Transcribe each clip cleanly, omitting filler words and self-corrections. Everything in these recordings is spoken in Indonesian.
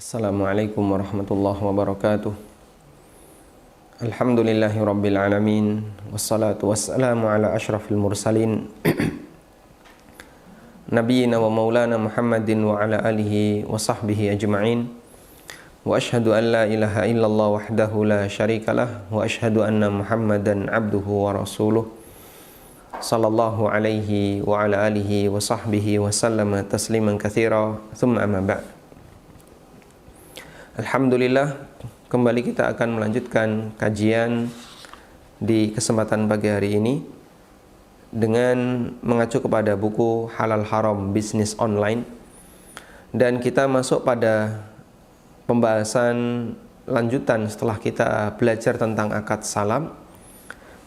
Assalamualaikum warahmatullahi wabarakatuh. Alhamdulillahi rabbil alamin. Wassalatu wassalamu ala ashrafil mursalin Nabiyyina wa maulana Muhammadin wa ala alihi wa sahbihi ajma'in. Wa ashhadu an la ilaha illallah wahdahu la syarikalah. Wa ashhadu anna Muhammadan abduhu wa rasuluh. Sallallahu alaihi wa ala alihi wa sahbihi wa sallama tasliman katsira. Thumma amma ba'd. Alhamdulillah, kembali kita akan melanjutkan kajian di kesempatan pagi hari ini dengan mengacu kepada buku Halal Haram Bisnis Online, dan kita masuk pada pembahasan lanjutan setelah kita belajar tentang akad salam,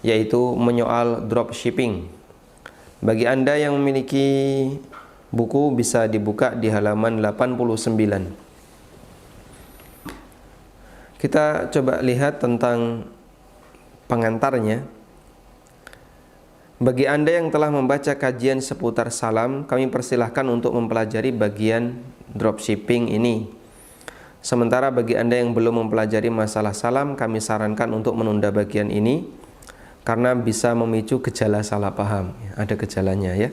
yaitu menyoal dropshipping. Bagi Anda yang memiliki buku bisa dibuka di halaman 89. Kita coba lihat tentang pengantarnya. Bagi Anda yang telah membaca kajian seputar salam, kami persilahkan untuk mempelajari bagian dropshipping ini. Sementara bagi Anda yang belum mempelajari masalah salam, kami sarankan untuk menunda bagian ini karena bisa memicu gejala salah paham. Ada gejalanya ya.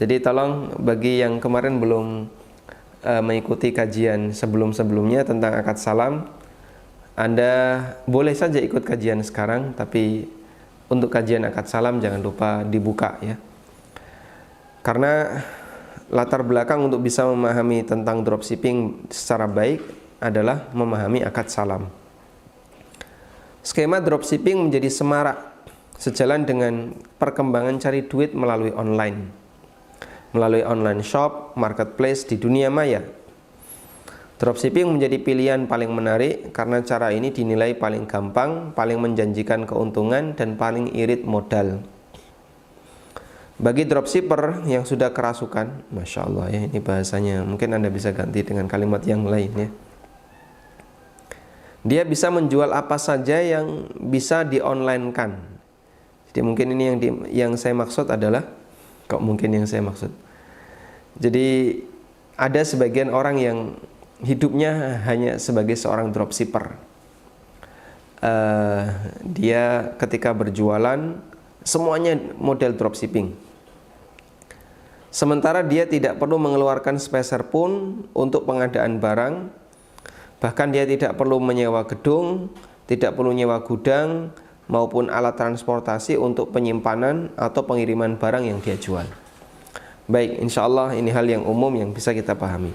Jadi tolong bagi yang kemarin belum mengikuti kajian sebelum-sebelumnya tentang akad salam, Anda boleh saja ikut kajian sekarang, tapi untuk kajian akad salam jangan lupa dibuka ya. Karena latar belakang untuk bisa memahami tentang dropshipping secara baik adalah memahami akad salam. Skema dropshipping menjadi semarak sejalan dengan perkembangan cari duit melalui online. Melalui online shop, marketplace di dunia maya. Dropshipping menjadi pilihan paling menarik karena cara ini dinilai paling gampang, paling menjanjikan keuntungan, dan paling irit modal. Bagi dropshipper yang sudah kerasukan, Masya Allah ya, ini bahasanya mungkin Anda bisa ganti dengan kalimat yang lain ya. Dia bisa menjual apa saja yang bisa di-online-kan. Jadi mungkin ini yang saya maksud adalah, jadi ada sebagian orang yang hidupnya hanya sebagai seorang dropshipper. Dia ketika berjualan semuanya model dropshipping. Sementara dia tidak perlu mengeluarkan sepeser pun untuk pengadaan barang. Bahkan dia tidak perlu menyewa gedung, tidak perlu nyewa gudang maupun alat transportasi untuk penyimpanan atau pengiriman barang yang dia jual. Baik, insya Allah ini hal yang umum yang bisa kita pahami.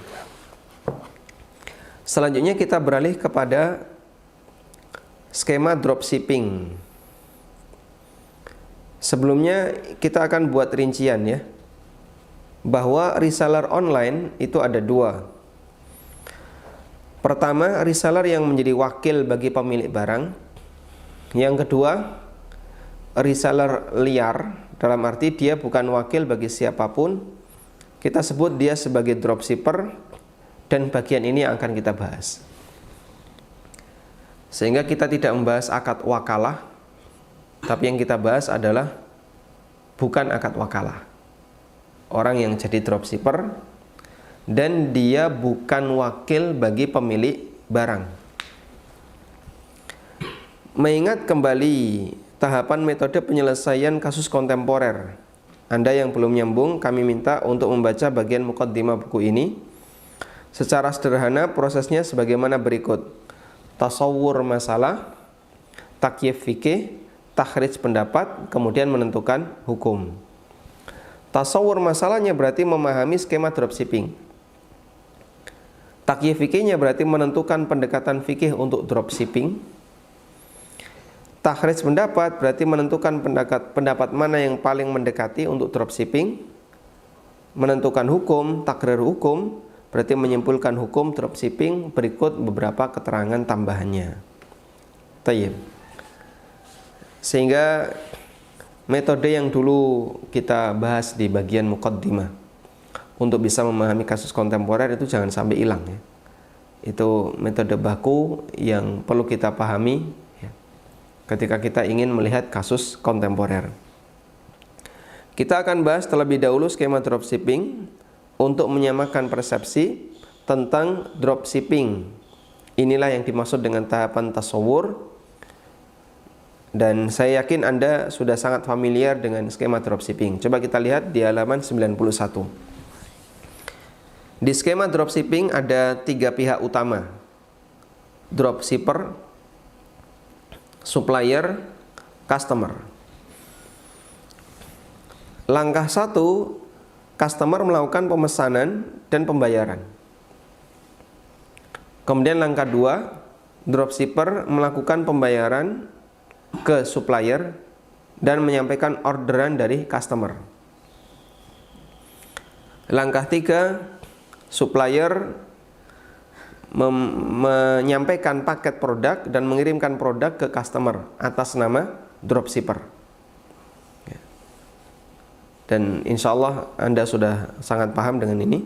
Selanjutnya kita beralih kepada skema dropshipping. Sebelumnya kita akan buat rincian ya, bahwa reseller online itu ada dua. Pertama, reseller yang menjadi wakil bagi pemilik barang. Yang kedua, reseller liar, dalam arti dia bukan wakil bagi siapapun. Kita sebut dia sebagai dropshipper. Dan bagian ini yang akan kita bahas. Sehingga kita tidak membahas akad wakalah, tapi yang kita bahas adalah bukan akad wakalah. Orang yang jadi dropshipper dan dia bukan wakil bagi pemilik barang. Mengingat kembali tahapan metode penyelesaian kasus kontemporer, Anda yang belum nyambung, kami minta untuk membaca bagian muqaddimah buku ini. Secara sederhana prosesnya sebagaimana berikut: tasawur masalah, takyif fikih, takhrij pendapat, kemudian menentukan hukum. Tasawur masalahnya berarti memahami skema dropshipping. Takyif fikihnya berarti menentukan pendekatan fikih untuk dropshipping. Takhrij pendapat berarti menentukan pendapat mana yang paling mendekati untuk dropshipping. Menentukan hukum, takrir hukum berarti menyimpulkan hukum dropshipping. Berikut beberapa keterangan tambahannya. Tayyib. Sehingga metode yang dulu kita bahas di bagian muqaddimah untuk bisa memahami kasus kontemporer itu jangan sampai hilang ya. Itu metode baku yang perlu kita pahami ya, ketika kita ingin melihat kasus kontemporer. Kita akan bahas terlebih dahulu skema dropshipping untuk menyamakan persepsi tentang dropshipping. Inilah yang dimaksud dengan tahapan tasawur. Dan saya yakin Anda sudah sangat familiar dengan skema dropshipping. Coba kita lihat di halaman 91. Di skema dropshipping ada 3 pihak utama: dropshipper, supplier, customer. Langkah 1, customer melakukan pemesanan dan pembayaran. Kemudian langkah 2, dropshipper melakukan pembayaran ke supplier dan menyampaikan orderan dari customer. Langkah 3, supplier menyampaikan paket produk dan mengirimkan produk ke customer atas nama dropshipper. Dan insya Allah Anda sudah sangat paham dengan ini.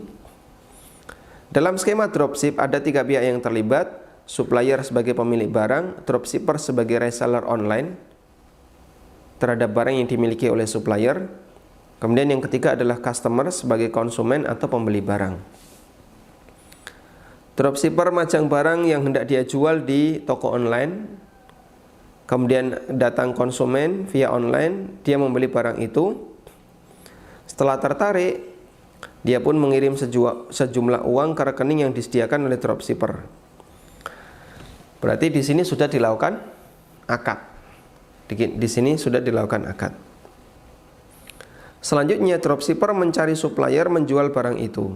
Dalam skema dropship ada 3 pihak yang terlibat: supplier sebagai pemilik barang, dropshipper sebagai reseller online terhadap barang yang dimiliki oleh supplier, kemudian yang ketiga adalah customer sebagai konsumen atau pembeli barang. Dropshipper majang barang yang hendak dia jual di toko online, kemudian datang konsumen via online, dia membeli barang itu. Setelah tertarik, dia pun mengirim sejumlah uang ke rekening yang disediakan oleh dropshipper. Berarti di sini sudah dilakukan akad. Di sini sudah dilakukan akad. Selanjutnya dropshipper mencari supplier menjual barang itu.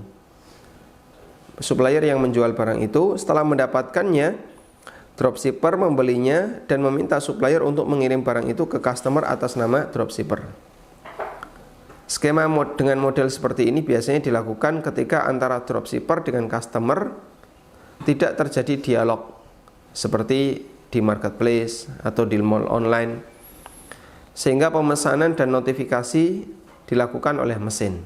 Supplier yang menjual barang itu, setelah mendapatkannya, dropshipper membelinya dan meminta supplier untuk mengirim barang itu ke customer atas nama dropshipper. Skema dengan model seperti ini biasanya dilakukan ketika antara dropshipper dengan customer tidak terjadi dialog, seperti di marketplace atau di mall online, sehingga pemesanan dan notifikasi dilakukan oleh mesin.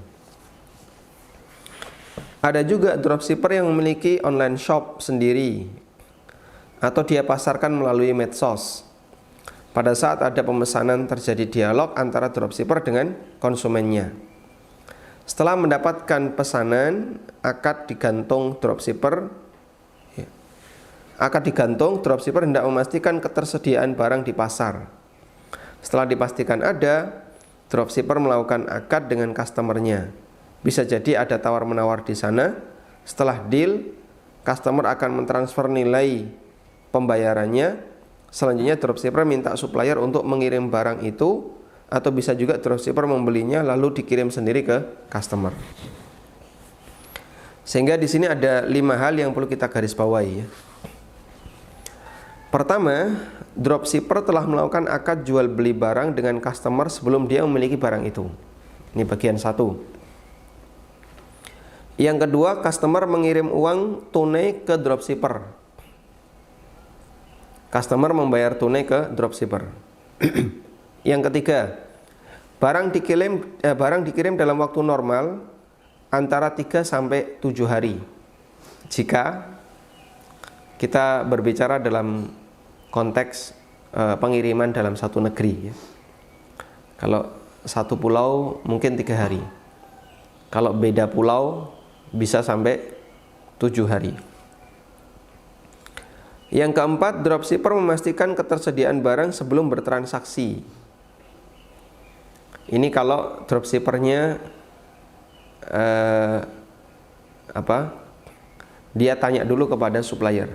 Ada juga dropshipper yang memiliki online shop sendiri atau dia pasarkan melalui medsos. Pada saat ada pemesanan terjadi dialog antara dropshipper dengan konsumennya. Setelah mendapatkan pesanan, akad digantung dropshipper. Dropshipper hendak memastikan ketersediaan barang di pasar. Setelah dipastikan ada, dropshipper melakukan akad dengan customernya. Bisa jadi ada tawar-menawar di sana. Setelah deal, customer akan mentransfer nilai pembayarannya. Selanjutnya dropshipper minta supplier untuk mengirim barang itu, atau bisa juga dropshipper membelinya lalu dikirim sendiri ke customer. Sehingga di sini ada 5 hal yang perlu kita garis bawahi ya. Pertama, dropshipper telah melakukan akad jual beli barang dengan customer sebelum dia memiliki barang itu. Ini bagian 1. Yang kedua, customer mengirim uang tunai ke dropshipper. Customer membayar tunai ke dropshipper. Yang ketiga, barang dikirim dalam waktu normal antara 3 sampai 7 hari. Jika kita berbicara dalam konteks pengiriman dalam satu negeri ya. Kalau satu pulau mungkin 3 hari. Kalau beda pulau bisa sampai 7 hari. Yang keempat, dropshipper memastikan ketersediaan barang sebelum bertransaksi. Ini kalau dropshippernya dia tanya dulu kepada supplier.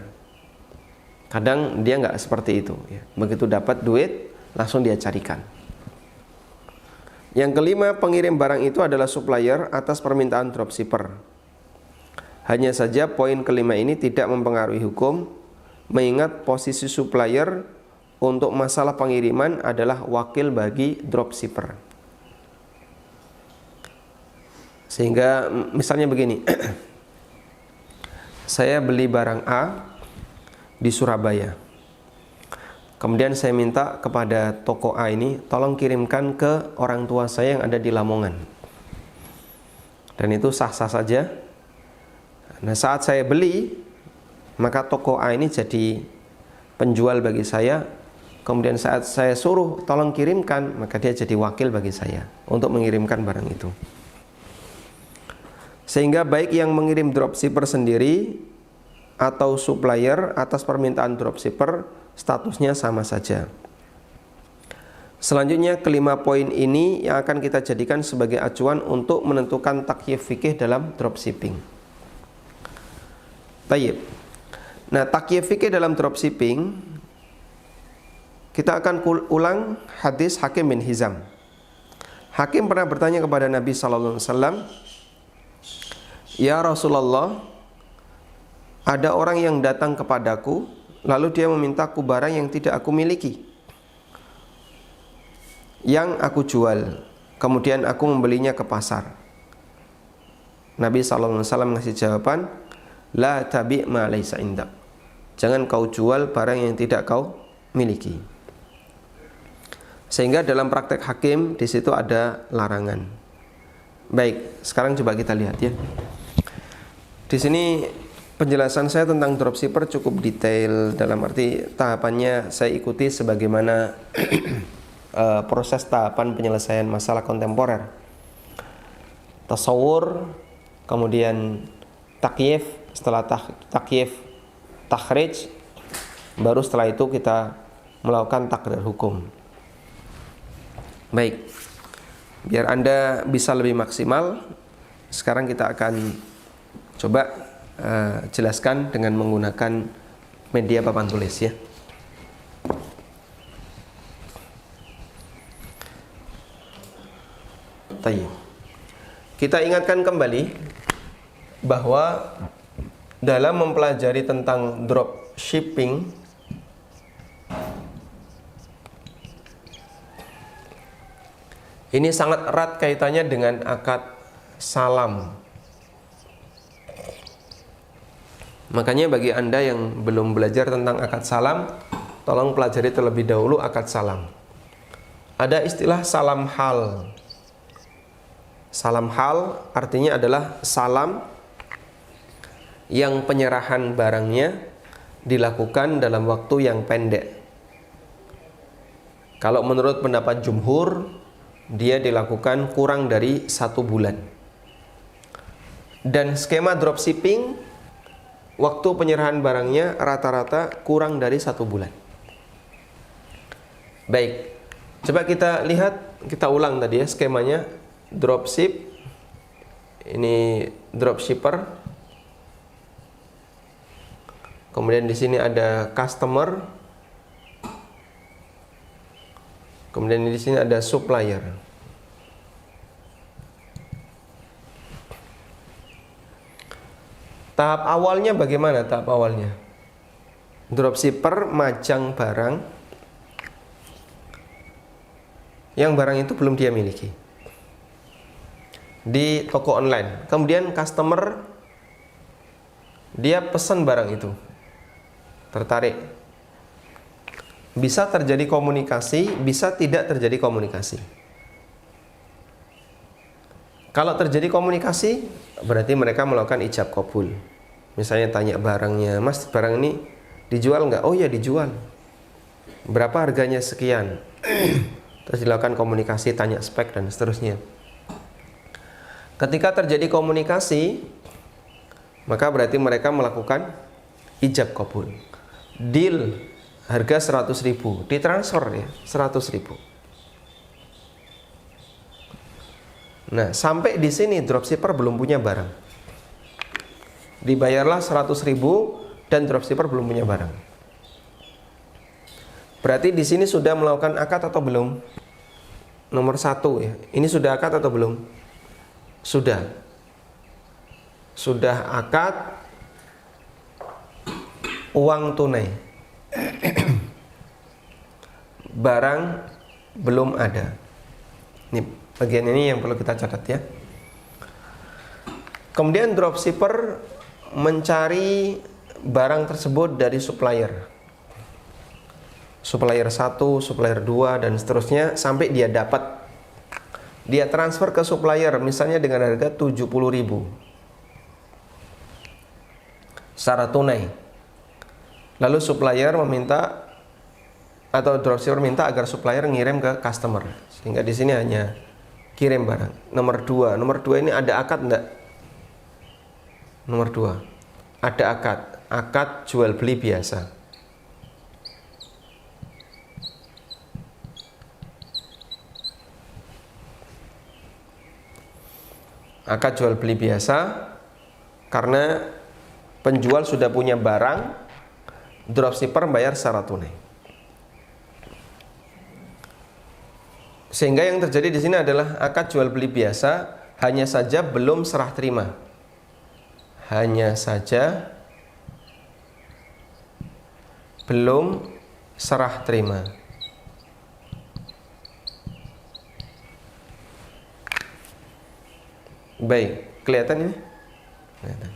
Kadang dia nggak seperti itu ya. Begitu dapat duit langsung dia carikan. Yang kelima, pengirim barang itu adalah supplier atas permintaan dropshipper. Hanya saja poin kelima ini tidak mempengaruhi hukum, mengingat posisi supplier untuk masalah pengiriman adalah wakil bagi dropshipper. Sehingga misalnya begini, saya beli barang A di Surabaya, kemudian saya minta kepada toko A ini tolong kirimkan ke orang tua saya yang ada di Lamongan, dan itu sah-sah saja. Nah, saat saya beli, maka toko A ini jadi penjual bagi saya. Kemudian saat saya suruh tolong kirimkan, maka dia jadi wakil bagi saya untuk mengirimkan barang itu. Sehingga baik yang mengirim dropshipper sendiri atau supplier atas permintaan dropshipper statusnya sama saja. Selanjutnya kelima poin ini yang akan kita jadikan sebagai acuan untuk menentukan takyif fikih dalam dropshipping. Baik. Nah, takyif fikih dalam dropshipping kita akan ulang hadis Hakim bin Hizam. Hakim pernah bertanya kepada Nabi sallallahu alaihi wasallam, "Ya Rasulullah, ada orang yang datang kepadaku, lalu dia memintaku barang yang tidak aku miliki, yang aku jual. Kemudian aku membelinya ke pasar." Nabi sallallahu alaihi wasallam ngasih jawaban, "La tabi' ma laysa indak." Jangan kau jual barang yang tidak kau miliki. Sehingga dalam praktek hakim di situ ada larangan. Baik, sekarang coba kita lihat ya. Di sini penjelasan saya tentang dropshipper cukup detail, dalam arti tahapannya saya ikuti sebagaimana proses tahapan penyelesaian masalah kontemporer. Tasawur, kemudian takyif, setelah takyif takhrij, baru setelah itu kita melakukan takrir hukum. Baik, biar Anda bisa lebih maksimal, sekarang kita akan coba jelaskan dengan menggunakan media papan tulis ya. Tayyib. Kita ingatkan kembali bahwa dalam mempelajari tentang dropshipping ini sangat erat kaitannya dengan akad salam. Makanya bagi Anda yang belum belajar tentang akad salam, tolong pelajari terlebih dahulu akad salam. Ada istilah salam hal. Salam hal artinya adalah salam yang penyerahan barangnya dilakukan dalam waktu yang pendek. Kalau menurut pendapat jumhur, dia dilakukan kurang dari 1 bulan. Dan skema dropshipping, waktu penyerahan barangnya rata-rata kurang dari 1 bulan. Baik, coba kita lihat, kita ulang tadi ya skemanya. Dropship, ini dropshipper, kemudian di sini ada customer, kemudian di sini ada supplier. Tahap awalnya bagaimana tahap awalnya? Dropshipper majang barang yang barang itu belum dia miliki di toko online. Kemudian customer dia pesan barang itu, tertarik. Bisa terjadi komunikasi, bisa tidak terjadi komunikasi. Kalau terjadi komunikasi, berarti mereka melakukan ijab qabul. Misalnya tanya barangnya, "Mas, barang ini dijual nggak?" "Oh ya, dijual." "Berapa harganya?" "Sekian." Terus dilakukan komunikasi, tanya spek dan seterusnya. Ketika terjadi komunikasi, maka berarti mereka melakukan ijab qabul. Deal harga 100.000, ditransfer ya 100.000. Nah, sampai di sini dropshipper belum punya barang. Dibayarlah 100.000 dan dropshipper belum punya barang. Berarti di sini sudah melakukan akad atau belum? Nomor 1 ya. Ini sudah akad atau belum? Sudah. Sudah akad uang tunai. Barang belum ada. Ini bagian ini yang perlu kita catat ya. Kemudian dropshipper mencari barang tersebut dari supplier. Supplier 1, supplier 2 dan seterusnya sampai dia dapat. Dia transfer ke supplier misalnya dengan harga 70.000 secara tunai. Lalu supplier meminta atau dropshipper minta agar supplier ngirim ke customer. Sehingga di sini hanya kirim barang. Nomor 2 ini ada akad enggak? Nomor 2, ada akad. Akad jual beli biasa. Akad jual beli biasa karena penjual sudah punya barang, dropshipper bayar secara tunai. Sehingga yang terjadi di sini adalah akad jual beli biasa, hanya saja belum serah terima. Hanya saja belum serah terima. Baik, kelihatan ini? Kelihatan.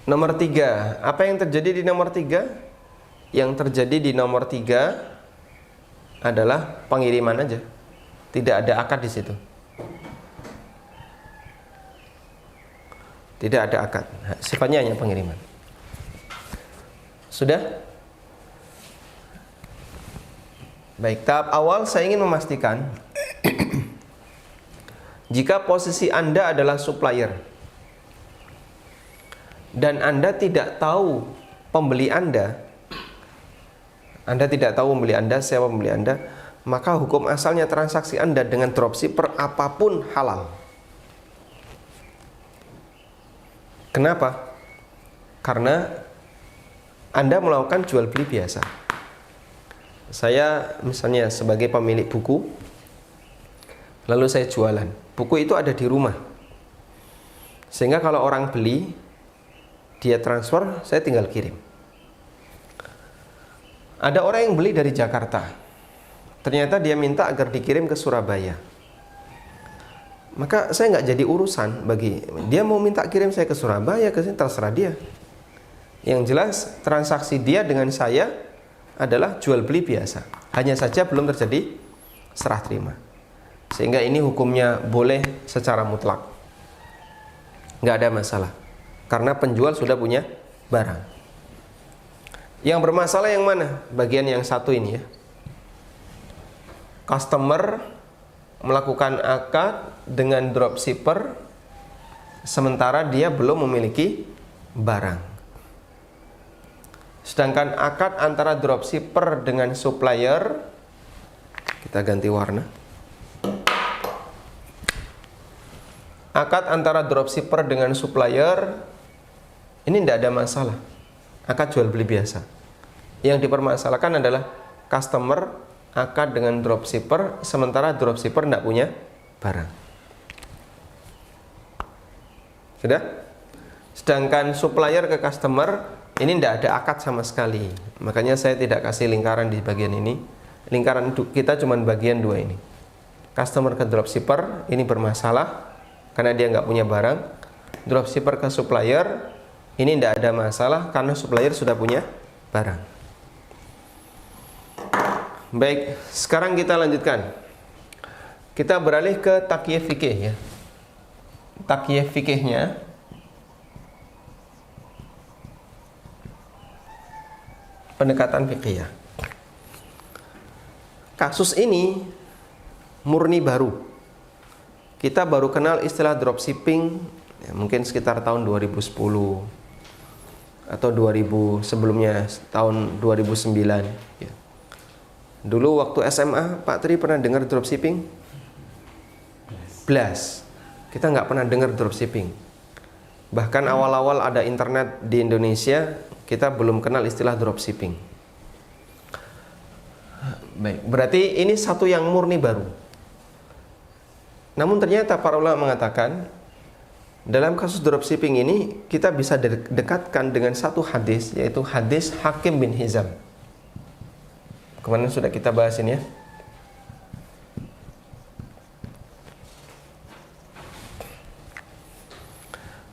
Nomor 3, apa yang terjadi di nomor 3? Yang terjadi di nomor 3 adalah pengiriman aja. Tidak ada akad di situ. Tidak ada akad. Sifatnya hanya pengiriman. Sudah? Baik, tahap awal saya ingin memastikan jika posisi Anda adalah supplier dan Anda tidak tahu pembeli Anda tidak tahu pembeli Anda, siapa pembeli Anda, maka hukum asalnya transaksi Anda dengan dropshipper apapun halal. Kenapa? Karena Anda melakukan jual beli biasa. Saya misalnya sebagai pemilik buku, lalu saya jualan. Buku itu ada di rumah. Sehingga kalau orang beli, dia transfer, saya tinggal kirim. Ada orang yang beli dari Jakarta. Ternyata dia minta agar dikirim ke Surabaya. Maka saya nggak jadi urusan bagi dia, mau minta kirim saya ke Surabaya, ke sini terserah dia. Yang jelas transaksi dia dengan saya adalah jual beli biasa. Hanya saja belum terjadi serah terima. Sehingga ini hukumnya boleh secara mutlak, nggak ada masalah, karena penjual sudah punya barang. Yang bermasalah yang mana? Bagian yang satu ini ya. Customer melakukan akad dengan dropshipper sementara dia belum memiliki barang. Sedangkan akad antara dropshipper dengan supplier, kita ganti warna. Akad antara dropshipper dengan supplier ini tidak ada masalah. Akad jual beli biasa. Yang dipermasalahkan adalah customer akad dengan dropshipper sementara dropshipper tidak punya barang. Sudah? Sedangkan supplier ke customer ini tidak ada akad sama sekali. Makanya saya tidak kasih lingkaran di bagian ini. Lingkaran kita cuma bagian 2 ini. Customer ke dropshipper ini bermasalah karena dia nggak punya barang. Dropshipper ke supplier ini tidak ada masalah karena supplier sudah punya barang. Baik, sekarang kita lanjutkan. Kita beralih ke takyif fikih ya. Takyif fikihnya pendekatan fikih ya. Kasus ini murni baru. Kita baru kenal istilah dropshipping ya, mungkin sekitar tahun 2010 atau 2000 sebelumnya tahun 2009 ya. Dulu waktu SMA Pak Tri pernah dengar dropshipping? Blas. Kita nggak pernah dengar dropshipping. Bahkan awal-awal ada internet di Indonesia, kita belum kenal istilah dropshipping. Baik, berarti ini satu yang murni baru. Namun ternyata para ulama mengatakan dalam kasus dropshipping ini kita bisa dekatkan dengan satu hadis, yaitu hadis Hakim bin Hizam. Kemarin sudah kita bahas ini ya.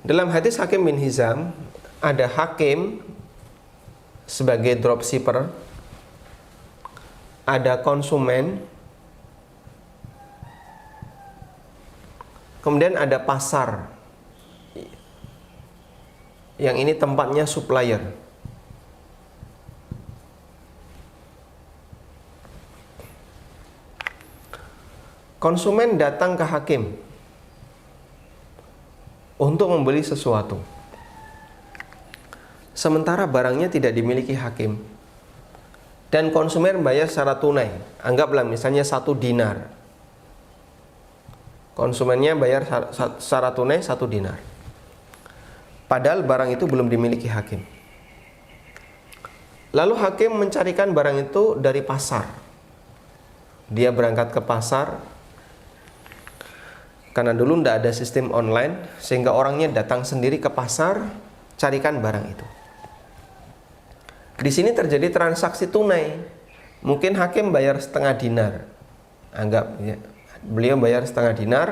Dalam hadis Hakim bin Hizam ada hakim sebagai dropshipper, ada konsumen, kemudian ada pasar. Yang ini tempatnya supplier. Konsumen datang ke hakim untuk untuk membeli sesuatu, sementara barangnya tidak dimiliki hakim, dan konsumen bayar secara tunai. Anggaplah misalnya 1 dinar, konsumennya bayar secara tunai 1 dinar, padahal barang itu belum dimiliki hakim. Lalu hakim mencarikan barang itu dari pasar. Dia berangkat ke pasar, karena dulu tidak ada sistem online, sehingga orangnya datang sendiri ke pasar, carikan barang itu. Di sini terjadi transaksi tunai. Mungkin hakim bayar setengah dinar. Anggap ya, beliau bayar setengah dinar,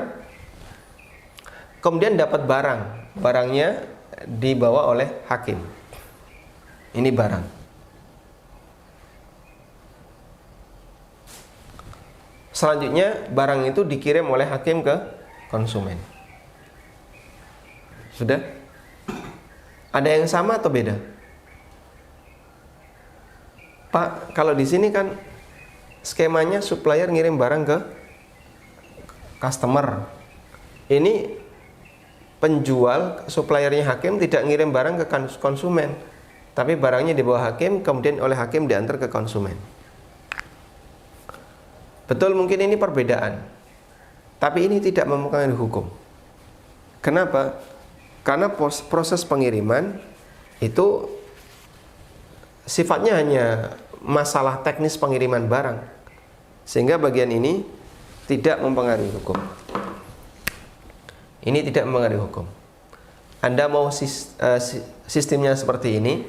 kemudian dapat barang. Barangnya dibawa oleh hakim. Ini barang. Selanjutnya barang itu dikirim oleh hakim ke konsumen. Sudah? Ada yang sama atau beda? Pak, kalau di sini kan skemanya supplier ngirim barang ke customer. Ini penjual, suppliernya hakim tidak ngirim barang ke konsumen, tapi barangnya dibawa hakim, kemudian oleh hakim diantar ke konsumen. Betul, mungkin ini perbedaan, tapi ini tidak mempengaruhi hukum. Kenapa? Karena proses pengiriman itu sifatnya hanya masalah teknis pengiriman barang, sehingga bagian ini tidak mempengaruhi hukum. Ini tidak mempengaruhi hukum. Anda mau sistemnya seperti ini,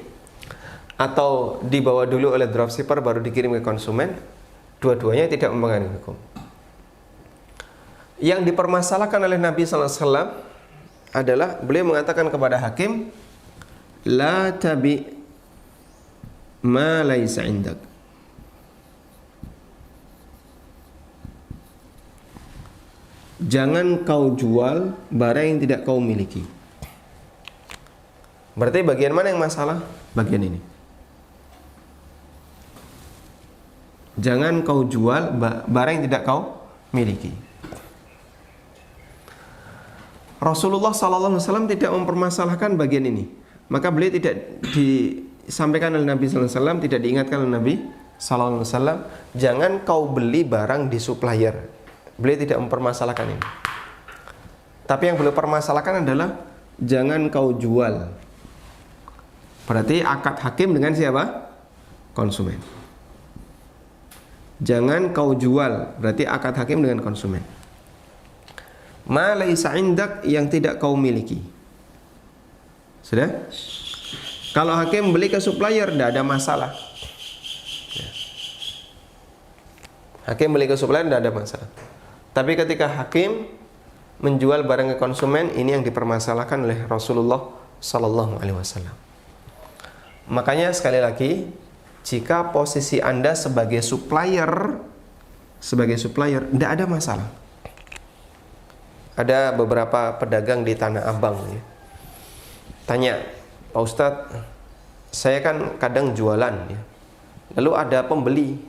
atau dibawa dulu oleh dropshipper baru dikirim ke konsumen, dua-duanya tidak mempengaruhi hukum. Yang dipermasalahkan oleh Nabi SAW adalah beliau mengatakan kepada hakim, la tabi ma laisa indak. Jangan kau jual barang yang tidak kau miliki. Berarti bagian mana yang masalah? Bagian ini. Jangan kau jual barang yang tidak kau miliki. Rasulullah SAW tidak mempermasalahkan bagian ini. Maka beliau tidak disampaikan oleh Nabi SAW, tidak diingatkan oleh Nabi SAW, jangan kau beli barang di supplier. Beliau tidak mempermasalahkan ini. Tapi yang beliau permasalahkan adalah jangan kau jual. Berarti akad hakim dengan siapa? Konsumen. Jangan kau jual, berarti akad hakim dengan konsumen. Ma laisa indak, yang tidak kau miliki. Sudah? Kalau hakim beli ke supplier tidak ada masalah. Hakim beli ke supplier tidak ada masalah. Tapi ketika hakim menjual barang ke konsumen, ini yang dipermasalahkan oleh Rasulullah Sallallahu Alaihi Wasallam. Makanya sekali lagi, jika posisi Anda sebagai supplier, tidak ada masalah. Ada beberapa pedagang di Tanah Abang ya, tanya, Pak Ustadz, saya kan kadang jualan ya, lalu ada pembeli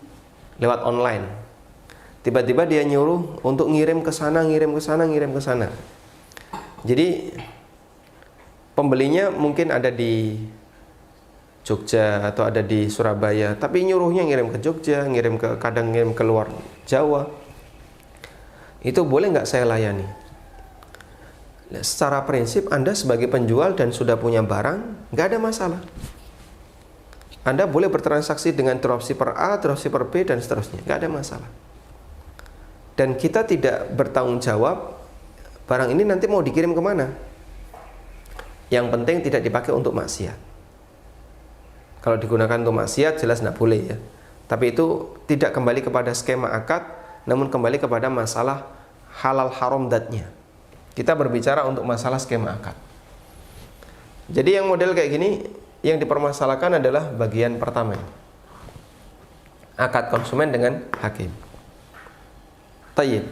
lewat online, tiba-tiba dia nyuruh untuk ngirim ke sana, ngirim ke sana, ngirim ke sana. Jadi pembelinya mungkin ada di Jogja atau ada di Surabaya, tapi nyuruhnya ngirim ke Jogja, kadang ngirim ke luar Jawa. Itu boleh nggak saya layani? Secara prinsip Anda sebagai penjual dan sudah punya barang, nggak ada masalah. Anda boleh bertransaksi dengan dropshipper A, dropshipper B, dan seterusnya, nggak ada masalah. Dan kita tidak bertanggung jawab barang ini nanti mau dikirim kemana. Yang penting tidak dipakai untuk maksiat. Kalau digunakan untuk maksiat jelas nggak boleh ya. Tapi itu tidak kembali kepada skema akad, namun kembali kepada masalah halal haram datnya. Kita berbicara untuk masalah skema akad. Jadi yang model kayak gini, yang dipermasalahkan adalah bagian pertama, akad konsumen dengan hakim. Tayyib.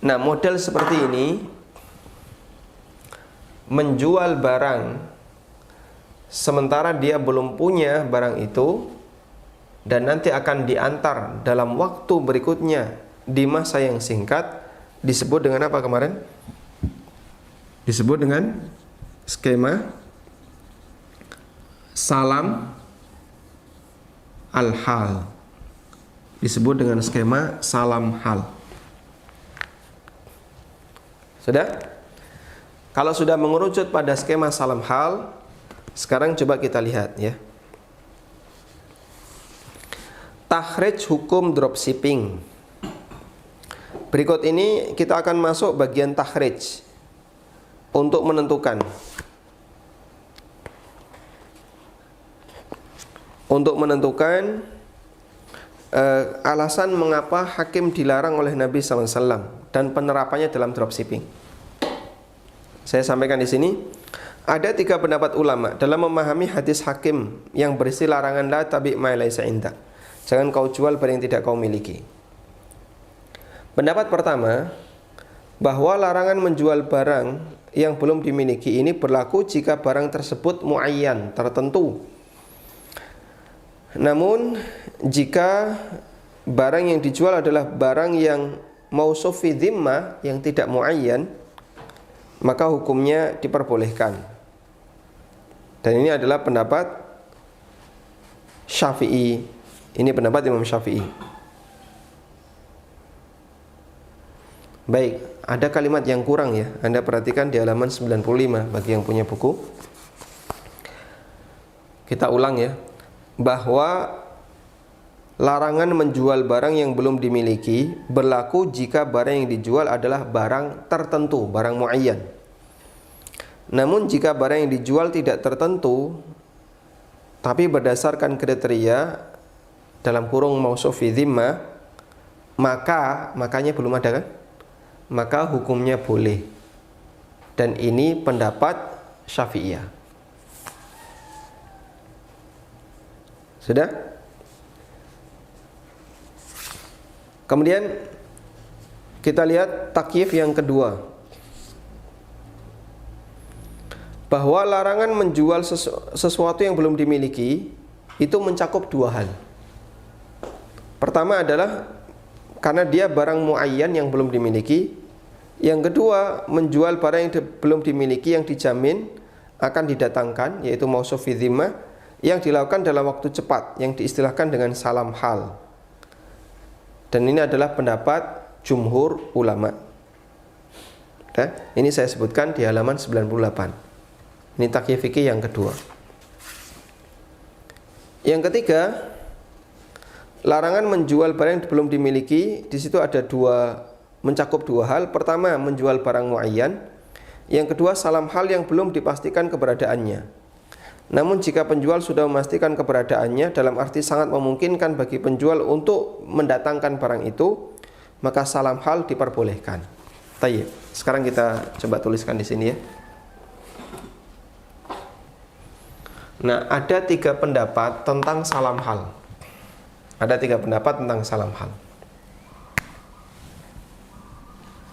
Nah, model seperti ini, menjual barang sementara dia belum punya barang itu dan nanti akan diantar dalam waktu berikutnya di masa yang singkat, disebut dengan apa kemarin? disebut dengan skema salam al-hal. Disebut dengan skema salam hal. Sudah? Kalau sudah mengerucut pada skema salam hal, sekarang coba kita lihat ya. Takhrij hukum dropshipping. Berikut ini kita akan masuk bagian takhrij untuk menentukan alasan mengapa hakim dilarang oleh Nabi SAW dan penerapannya dalam dropshipping. Saya sampaikan di sini ada 3 pendapat ulama dalam memahami hadis hakim yang berisi larangan la tabi' ma laysa indak. Jangan kau jual barang yang tidak kau miliki. Pendapat pertama, bahwa larangan menjual barang yang belum dimiliki ini berlaku jika barang tersebut muayyan, tertentu. Namun jika barang yang dijual adalah barang yang mausuf fi dhimmah, yang tidak muayyan, maka hukumnya diperbolehkan. Dan ini adalah pendapat Syafi'i. Ini pendapat Imam Syafi'i. Baik, ada kalimat yang kurang ya. Anda perhatikan di halaman 95 bagi yang punya buku. Kita ulang ya. Bahwa larangan menjual barang yang belum dimiliki berlaku jika barang yang dijual adalah barang tertentu, barang muayyan. Namun jika barang yang dijual tidak tertentu tapi berdasarkan kriteria dalam kurung mausuf fi dhimmah, makanya belum ada kan? Maka hukumnya boleh. Dan ini pendapat Syafi'iyah. Sudah? Kemudian kita lihat takyif yang kedua, bahwa larangan menjual sesuatu yang belum dimiliki itu mencakup 2 hal. Pertama adalah karena dia barang muayyan yang belum dimiliki. Yang kedua, menjual barang yang belum dimiliki yang dijamin akan didatangkan, yaitu mausuf fi dhimmah, yang dilakukan dalam waktu cepat, yang diistilahkan dengan salam hal. Dan ini adalah pendapat jumhur ulama. Nah, ini saya sebutkan di halaman 98. Ini takyif fikih yang kedua. Yang ketiga, larangan menjual barang yang belum dimiliki, di situ ada mencakup 2 hal. Pertama, menjual barang muayyan. Yang kedua, salam hal yang belum dipastikan keberadaannya. Namun jika penjual sudah memastikan keberadaannya, dalam arti sangat memungkinkan bagi penjual untuk mendatangkan barang itu, maka salam hal diperbolehkan. Tayyib. Sekarang kita coba tuliskan di sini ya. Nah, ada 3 pendapat tentang salam hal. Ada 3 pendapat tentang salam hal.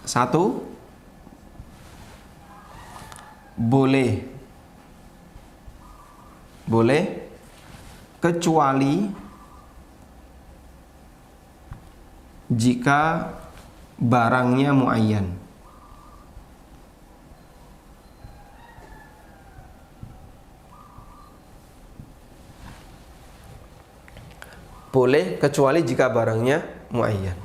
1, boleh kecuali jika barangnya muayyan. Boleh kecuali jika barangnya muayyan.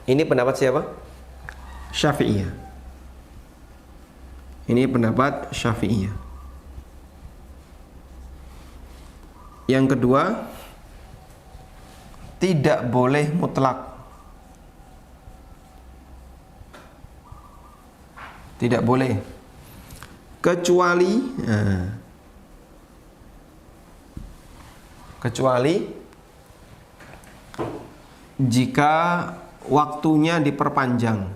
Ini pendapat siapa? Syafi'iyah. Ini pendapat Syafi'iyah. Yang kedua, tidak boleh mutlak. Tidak boleh. Kecuali jika waktunya diperpanjang.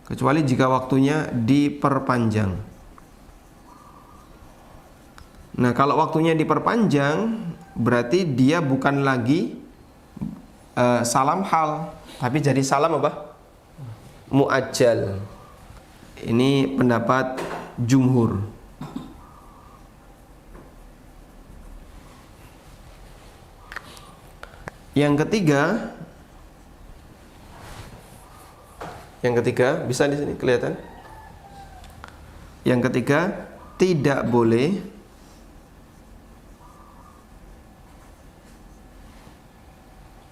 Kecuali jika waktunya diperpanjang. Nah, kalau waktunya diperpanjang, berarti dia bukan lagi salam hal, tapi jadi salam apa? Muajjal. Ini pendapat jumhur. Yang ketiga, Yang ketiga, bisa di sini kelihatan? Yang ketiga, tidak boleh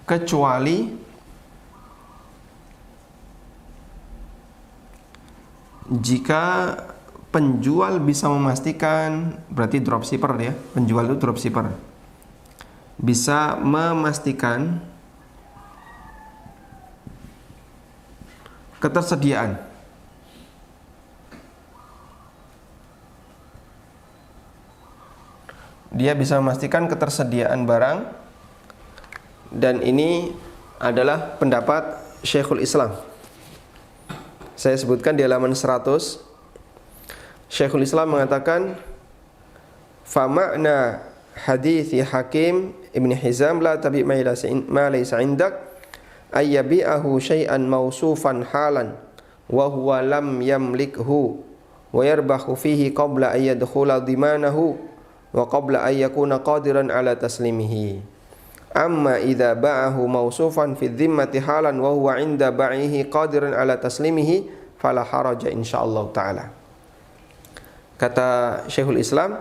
kecuali jika penjual bisa memastikan, berarti dropshipper ya, penjual itu dropshipper, bisa memastikan ketersediaan. Dia bisa memastikan ketersediaan barang, dan ini adalah pendapat Syekhul Islam. Saya sebutkan di halaman 100. Syekhul Islam mengatakan, fa ma'na hadithi Hakim Ibn Hizam la tabi' ma laysa 'indak ay yabi'ahu syai'an mausufan halan wa huwa lam yamlikhu wa yarbahu fihi qabla ay yadkhula dimanahu wa qabla ay yakuna qadiran 'ala taslimihi. Amma idza ba'ahu mausufan fi dhimmati halan wa huwa 'inda ba'ihi qadiran 'ala taslimihi fala haraja insyaallah taala. Kata Syekhul Islam,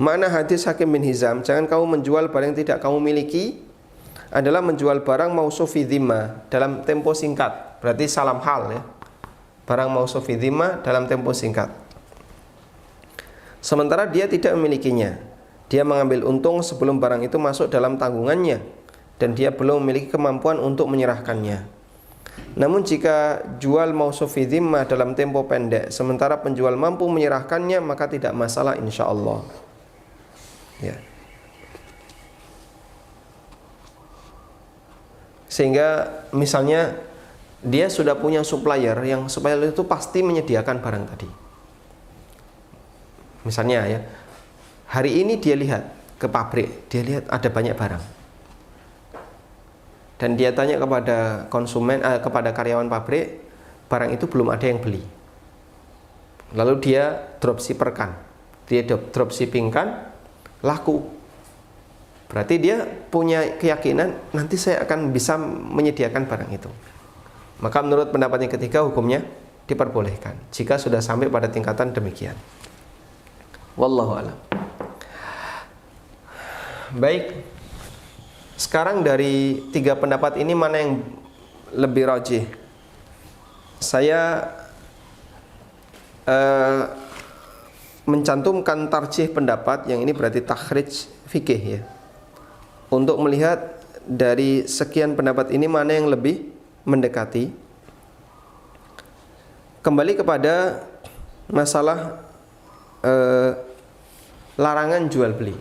makna hadis Hakim bin Hizam, jangan kamu menjual barang yang tidak kamu miliki, adalah menjual barang mausuf fi dhimma dalam tempo singkat. Berarti salam hal ya. Barang mausuf fi dhimma dalam tempo singkat. Sementara dia tidak memilikinya. Dia mengambil untung sebelum barang itu masuk dalam tanggungannya, dan dia belum memiliki kemampuan untuk menyerahkannya. Namun jika jual mausuf fi dhimmah dalam tempo pendek, sementara penjual mampu menyerahkannya, maka tidak masalah insyaallah. Ya. Sehingga misalnya dia sudah punya supplier, yang supplier itu pasti menyediakan barang tadi. Misalnya ya, hari ini dia lihat ke pabrik, dia lihat ada banyak barang, dan dia tanya kepada konsumen, kepada karyawan pabrik, barang itu belum ada yang beli. Lalu dia dropshipperkan, dia dropshippingkan, laku. Berarti dia punya keyakinan nanti saya akan bisa menyediakan barang itu. Maka menurut pendapat yang ketiga, hukumnya diperbolehkan jika sudah sampai pada tingkatan demikian. Wallahu a'lam. Baik. Sekarang dari tiga pendapat ini mana yang lebih rajih? Saya mencantumkan tarjih pendapat, yang ini berarti takhrij fikih ya, untuk melihat dari sekian pendapat ini mana yang lebih mendekati. Kembali kepada masalah larangan jual beli.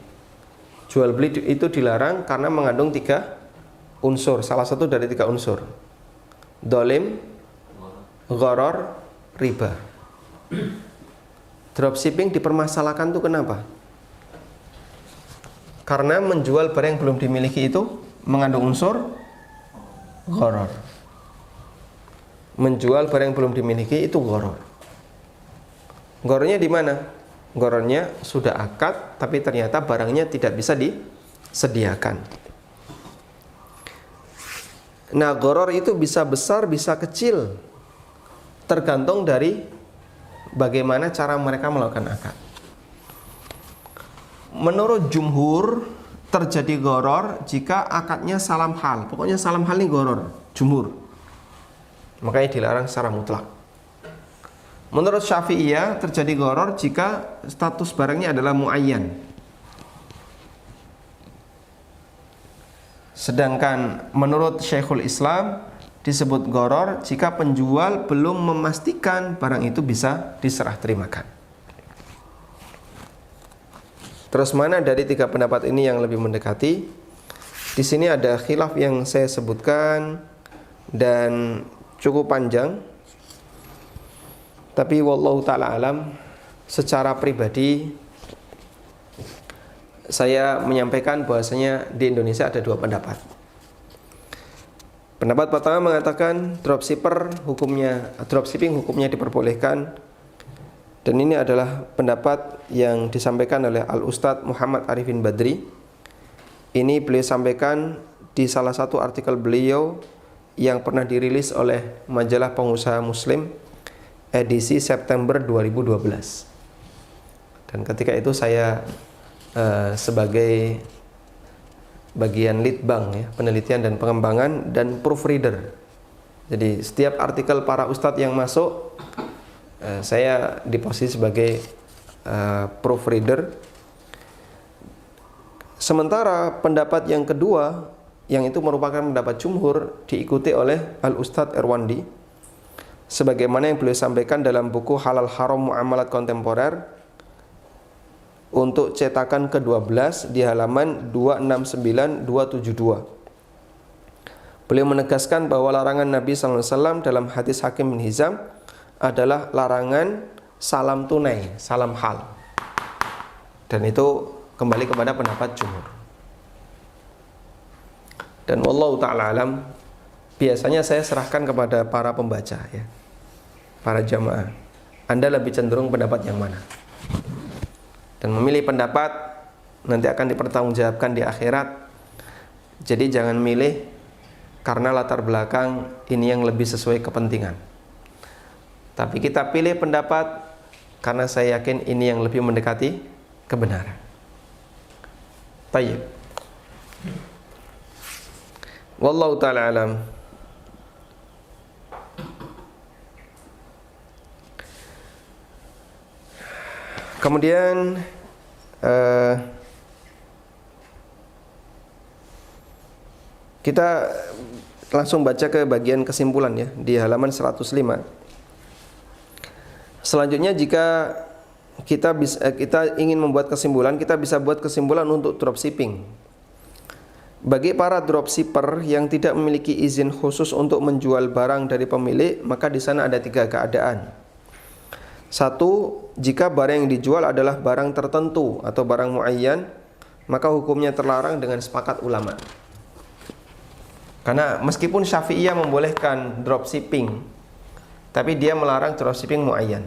Jual beli itu dilarang karena mengandung 3 unsur, salah satu dari 3 unsur: dolim, gharar, riba. Dropshipping dipermasalahkan tuh kenapa? Karena menjual barang yang belum dimiliki itu mengandung unsur gharar. Menjual barang yang belum dimiliki itu gharar. Ghararnya di mana? Ghararnya sudah akad, tapi ternyata barangnya tidak bisa disediakan. Nah, gharar itu bisa besar, bisa kecil, tergantung dari bagaimana cara mereka melakukan akad. Menurut jumhur, terjadi gharar jika akadnya salam hal. Pokoknya salam hal ini gharar, jumhur. Makanya dilarang secara mutlak. Menurut Syafi'iyah, terjadi gharar jika status barangnya adalah muayyan. Sedangkan menurut Syekhul Islam, disebut gharar jika penjual belum memastikan barang itu bisa diserah terimakan. Terus mana dari 3 pendapat ini yang lebih mendekati? Di sini ada khilaf yang saya sebutkan dan cukup panjang. Tapi wallahu ta'ala alam, secara pribadi saya menyampaikan bahwasanya di Indonesia ada 2 pendapat. Pendapat pertama mengatakan dropshipping hukumnya diperbolehkan, dan ini adalah pendapat yang disampaikan oleh Al-Ustadz Muhammad Arifin Badri. Ini beliau sampaikan di salah satu artikel beliau yang pernah dirilis oleh majalah Pengusaha Muslim edisi September 2012. Dan ketika itu saya sebagai bagian lead bank ya, penelitian dan pengembangan dan proofreader. Jadi setiap artikel para ustadz yang masuk, saya di posisi sebagai proofreader. Sementara pendapat yang kedua, yang itu merupakan pendapat jumhur, diikuti oleh Al-Ustadz Irwandi, sebagaimana yang beliau sampaikan dalam buku Halal Haram Muamalat Kontemporer untuk cetakan ke-12 di halaman 269272. Beliau menegaskan bahwa larangan Nabi SAW dalam hadis Hakim bin Hizam adalah larangan salam tunai, salam hal. Dan itu kembali kepada pendapat jumhur. Dan wallahu ta'ala alam, biasanya saya serahkan kepada para pembaca ya, para jamaah. Anda lebih cenderung pendapat yang mana? Dan memilih pendapat nanti akan dipertanggungjawabkan di akhirat. Jadi jangan milih karena latar belakang ini yang lebih sesuai kepentingan. Tapi kita pilih pendapat karena saya yakin ini yang lebih mendekati kebenaran. Tayyib. Wallahu ta'ala alam. Kemudian kita langsung baca ke bagian kesimpulan ya, di halaman 105. Selanjutnya jika kita ingin membuat kesimpulan, kita bisa buat kesimpulan untuk dropshipping. Bagi para dropshipper yang tidak memiliki izin khusus untuk menjual barang dari pemilik, maka di sana ada 3 keadaan. 1, jika barang yang dijual adalah barang tertentu atau barang muayyan, maka hukumnya terlarang dengan sepakat ulama. Karena meskipun Syafi'iyah membolehkan dropshipping, tapi dia melarang dropshipping muayyan.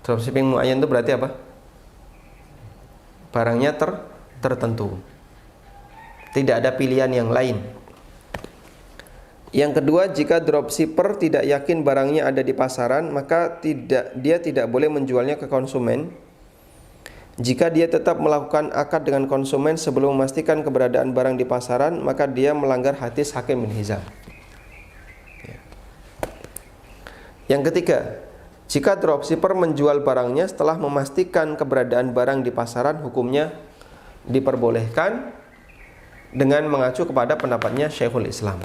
Dropshipping muayyan itu berarti apa? Barangnya tertentu. Tidak ada pilihan yang lain. Yang kedua, jika dropshipper tidak yakin barangnya ada di pasaran, maka dia tidak boleh menjualnya ke konsumen. Jika dia tetap melakukan akad dengan konsumen sebelum memastikan keberadaan barang di pasaran, maka dia melanggar hadis Hakim bin Hizam. Yang ketiga, jika dropshipper menjual barangnya setelah memastikan keberadaan barang di pasaran, hukumnya diperbolehkan dengan mengacu kepada pendapatnya Syekhul Islam.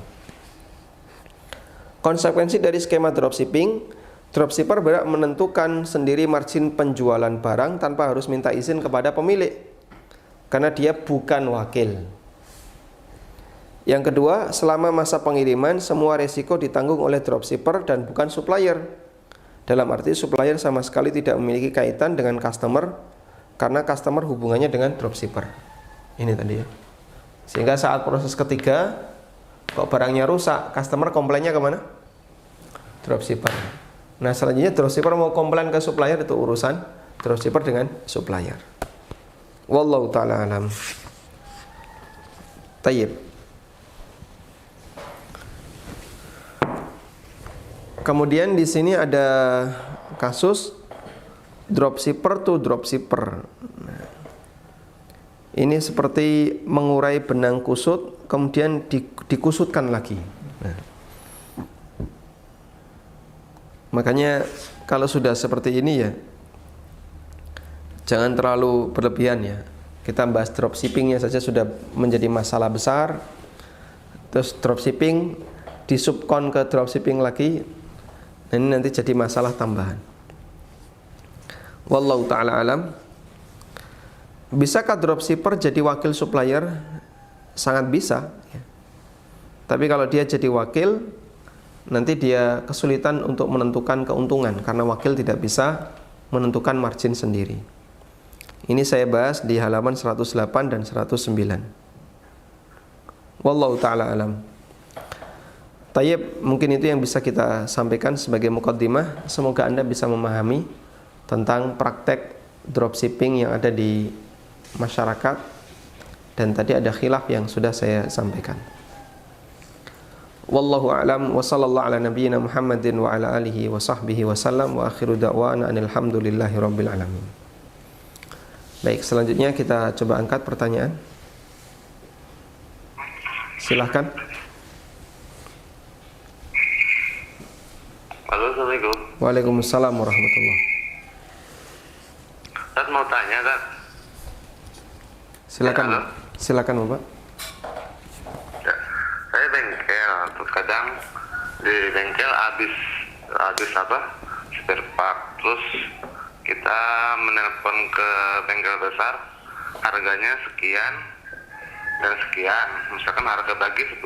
Konsekuensi dari skema dropshipping, dropshipper berhak menentukan sendiri margin penjualan barang tanpa harus minta izin kepada pemilik, karena dia bukan wakil. Yang kedua, selama masa pengiriman, semua resiko ditanggung oleh dropshipper dan bukan supplier. Dalam arti supplier sama sekali tidak memiliki kaitan dengan customer, karena customer hubungannya dengan dropshipper. Ini tadi ya. Sehingga saat proses ketiga, kok barangnya rusak, customer komplainnya kemana? Dropshipper. Nah selanjutnya dropshipper mau komplain ke supplier, itu urusan dropshipper dengan supplier. Wallahu ta'ala alam. Tayyib. Kemudian di sini ada kasus dropshipper to dropshipper. Ini seperti mengurai benang kusut, kemudian dikusutkan lagi. Nah, makanya kalau sudah seperti ini ya, jangan terlalu berlebihan ya. Kita bahas dropshippingnya saja sudah menjadi masalah besar. Terus dropshipping disubkon ke dropshipping lagi, nah ini nanti jadi masalah tambahan. Wallahu ta'ala alam. Bisakah dropshipper jadi wakil supplier? Sangat bisa ya. Tapi kalau dia jadi wakil, nanti dia kesulitan untuk menentukan keuntungan, karena wakil tidak bisa menentukan margin sendiri. Ini saya bahas di halaman 108 dan 109. Wallahu ta'ala alam. Tayyib, mungkin itu yang bisa kita sampaikan sebagai muqaddimah. Semoga Anda bisa memahami tentang praktek dropshipping yang ada di masyarakat, dan tadi ada khilaf yang sudah saya sampaikan. Wallahu a'lam wa sallallahu ala nabiyyina Muhammadin wa ala alihi wa sahbihi wa sallam wa akhiru da'wana alhamdulillahi rabbil alamin. Baik, selanjutnya kita coba angkat pertanyaan. Silahkan. Halo, Assalamualaikum. Waalaikumsalam warahmatullahi. Ustaz mau tanya, Ustaz. Silakan. Halo. Silakan, Bapak. Ya, saya bengkel, terus kadang di bengkel habis apa? Spare part. Terus kita menelpon ke bengkel besar, harganya sekian dan sekian. Misalkan harga bagi 10.000,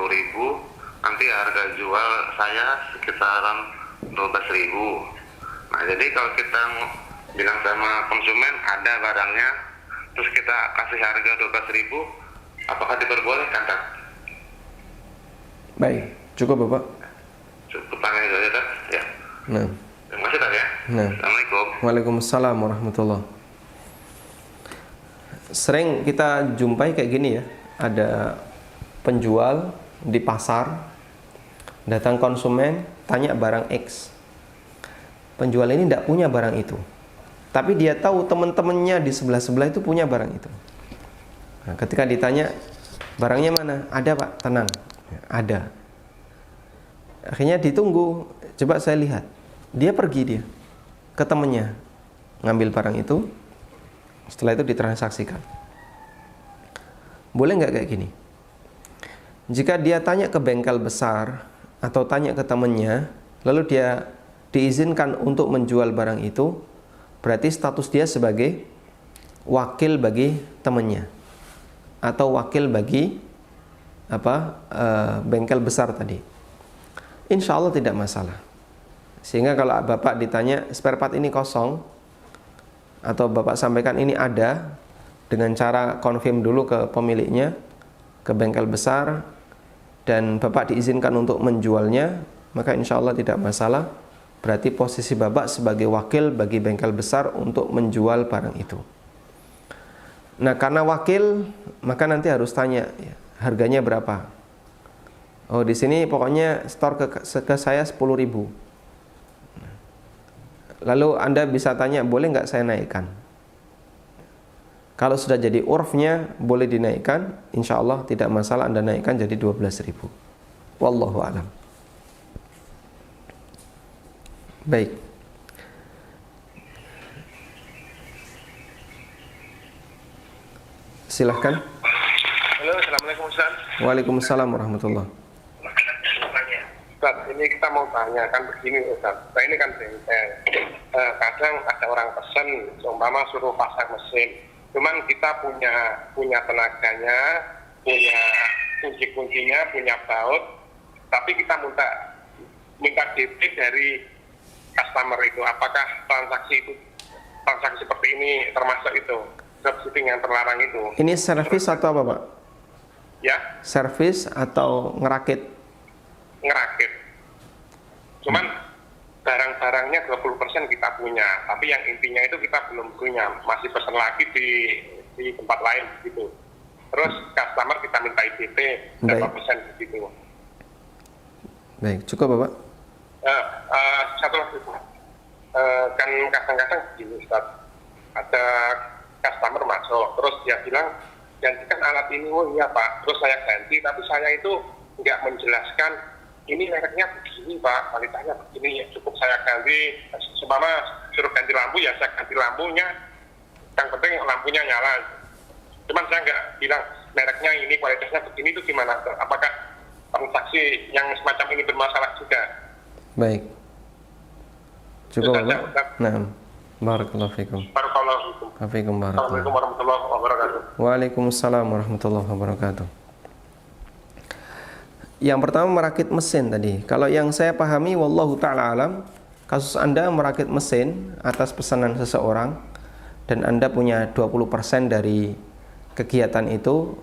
nanti harga jual saya sekitaran 12.000. Nah, jadi kalau kita bilang sama konsumen ada barangnya, terus kita kasih harga 12.000, apakah diperbolehkan, Kak? Baik, cukup Bapak. Cukup tanya itu aja, Kak. Ya. Nah. Terima kasih, Kak, ya. Nah. Assalamualaikum. Waalaikumsalam warahmatullahi. Sering kita jumpai kayak gini ya, ada penjual di pasar, datang konsumen, tanya barang X. Penjual ini tidak punya barang itu, tapi dia tahu teman-temannya di sebelah-sebelah itu punya barang itu. Nah, ketika ditanya, barangnya mana? Ada Pak, tenang, ada. Akhirnya ditunggu, coba saya lihat. Dia pergi ke temannya, ngambil barang itu, setelah itu ditransaksikan. Boleh nggak kayak gini? Jika dia tanya ke bengkel besar atau tanya ke temannya, lalu dia diizinkan untuk menjual barang itu, berarti status dia sebagai wakil bagi temannya atau wakil bagi bengkel besar tadi. Insya Allah tidak masalah. Sehingga kalau Bapak ditanya spare part ini kosong, atau Bapak sampaikan ini ada, dengan cara konfirm dulu ke pemiliknya, ke bengkel besar, dan Bapak diizinkan untuk menjualnya, maka insya Allah tidak masalah. Berarti posisi Bapak sebagai wakil bagi bengkel besar untuk menjual barang itu. Nah, karena wakil, maka nanti harus tanya ya, harganya berapa. Oh, di sini pokoknya store ke saya 10.000. Lalu Anda bisa tanya, boleh nggak saya naikkan? Kalau sudah jadi urfnya, boleh dinaikkan. Insya Allah tidak masalah Anda naikkan jadi 12.000. Wallahu a'lam. Baik. Silahkan. Halo, Assalamualaikum Ustaz. Waalaikumsalam warahmatullahi. Ustaz, ini kita mau tanya kan begini Ustaz. Saya ini kan bengkel. Kadang ada orang pesen, seumpama suruh pasang mesin. Cuman kita punya tenaganya, punya kunci-kuncinya, punya baut. Tapi kita minta DP dari customer itu. Apakah transaksi seperti ini termasuk itu dropshipping yang terlarang itu? Ini servis atau apa Pak? Ya. Servis atau ngerakit? Ngerakit. Cuman barang-barangnya 20% kita punya, tapi yang intinya itu kita belum punya, masih pesan lagi di tempat lain gitu. Terus customer kita minta IDP berapa persen gitu. Baik, cukup Bapak. Satu lagi kan kadang-kadang gini Ustaz, ada customer masuk, terus dia bilang gantikan alat ini. Oh iya Pak, terus saya ganti, tapi saya itu nggak menjelaskan ini mereknya begini Pak, kualitasnya begini, ya cukup saya ganti, seumpama suruh ganti lampu ya saya ganti lampunya, yang penting lampunya nyala. Cuman saya nggak bilang mereknya ini, kualitasnya begini, itu gimana? Apakah transaksi yang semacam ini bermasalah juga? Baik, cukup Bapak. Nah, barakallahu fikum. Barakallahu fikum. Assalamualaikum warahmatullahi wabarakatuh. Waalaikumsalam warahmatullahi wabarakatuh. Yang pertama merakit mesin tadi. Kalau yang saya pahami, wallahu ta'ala alam, kasus Anda merakit mesin atas pesanan seseorang dan Anda punya 20% dari kegiatan itu,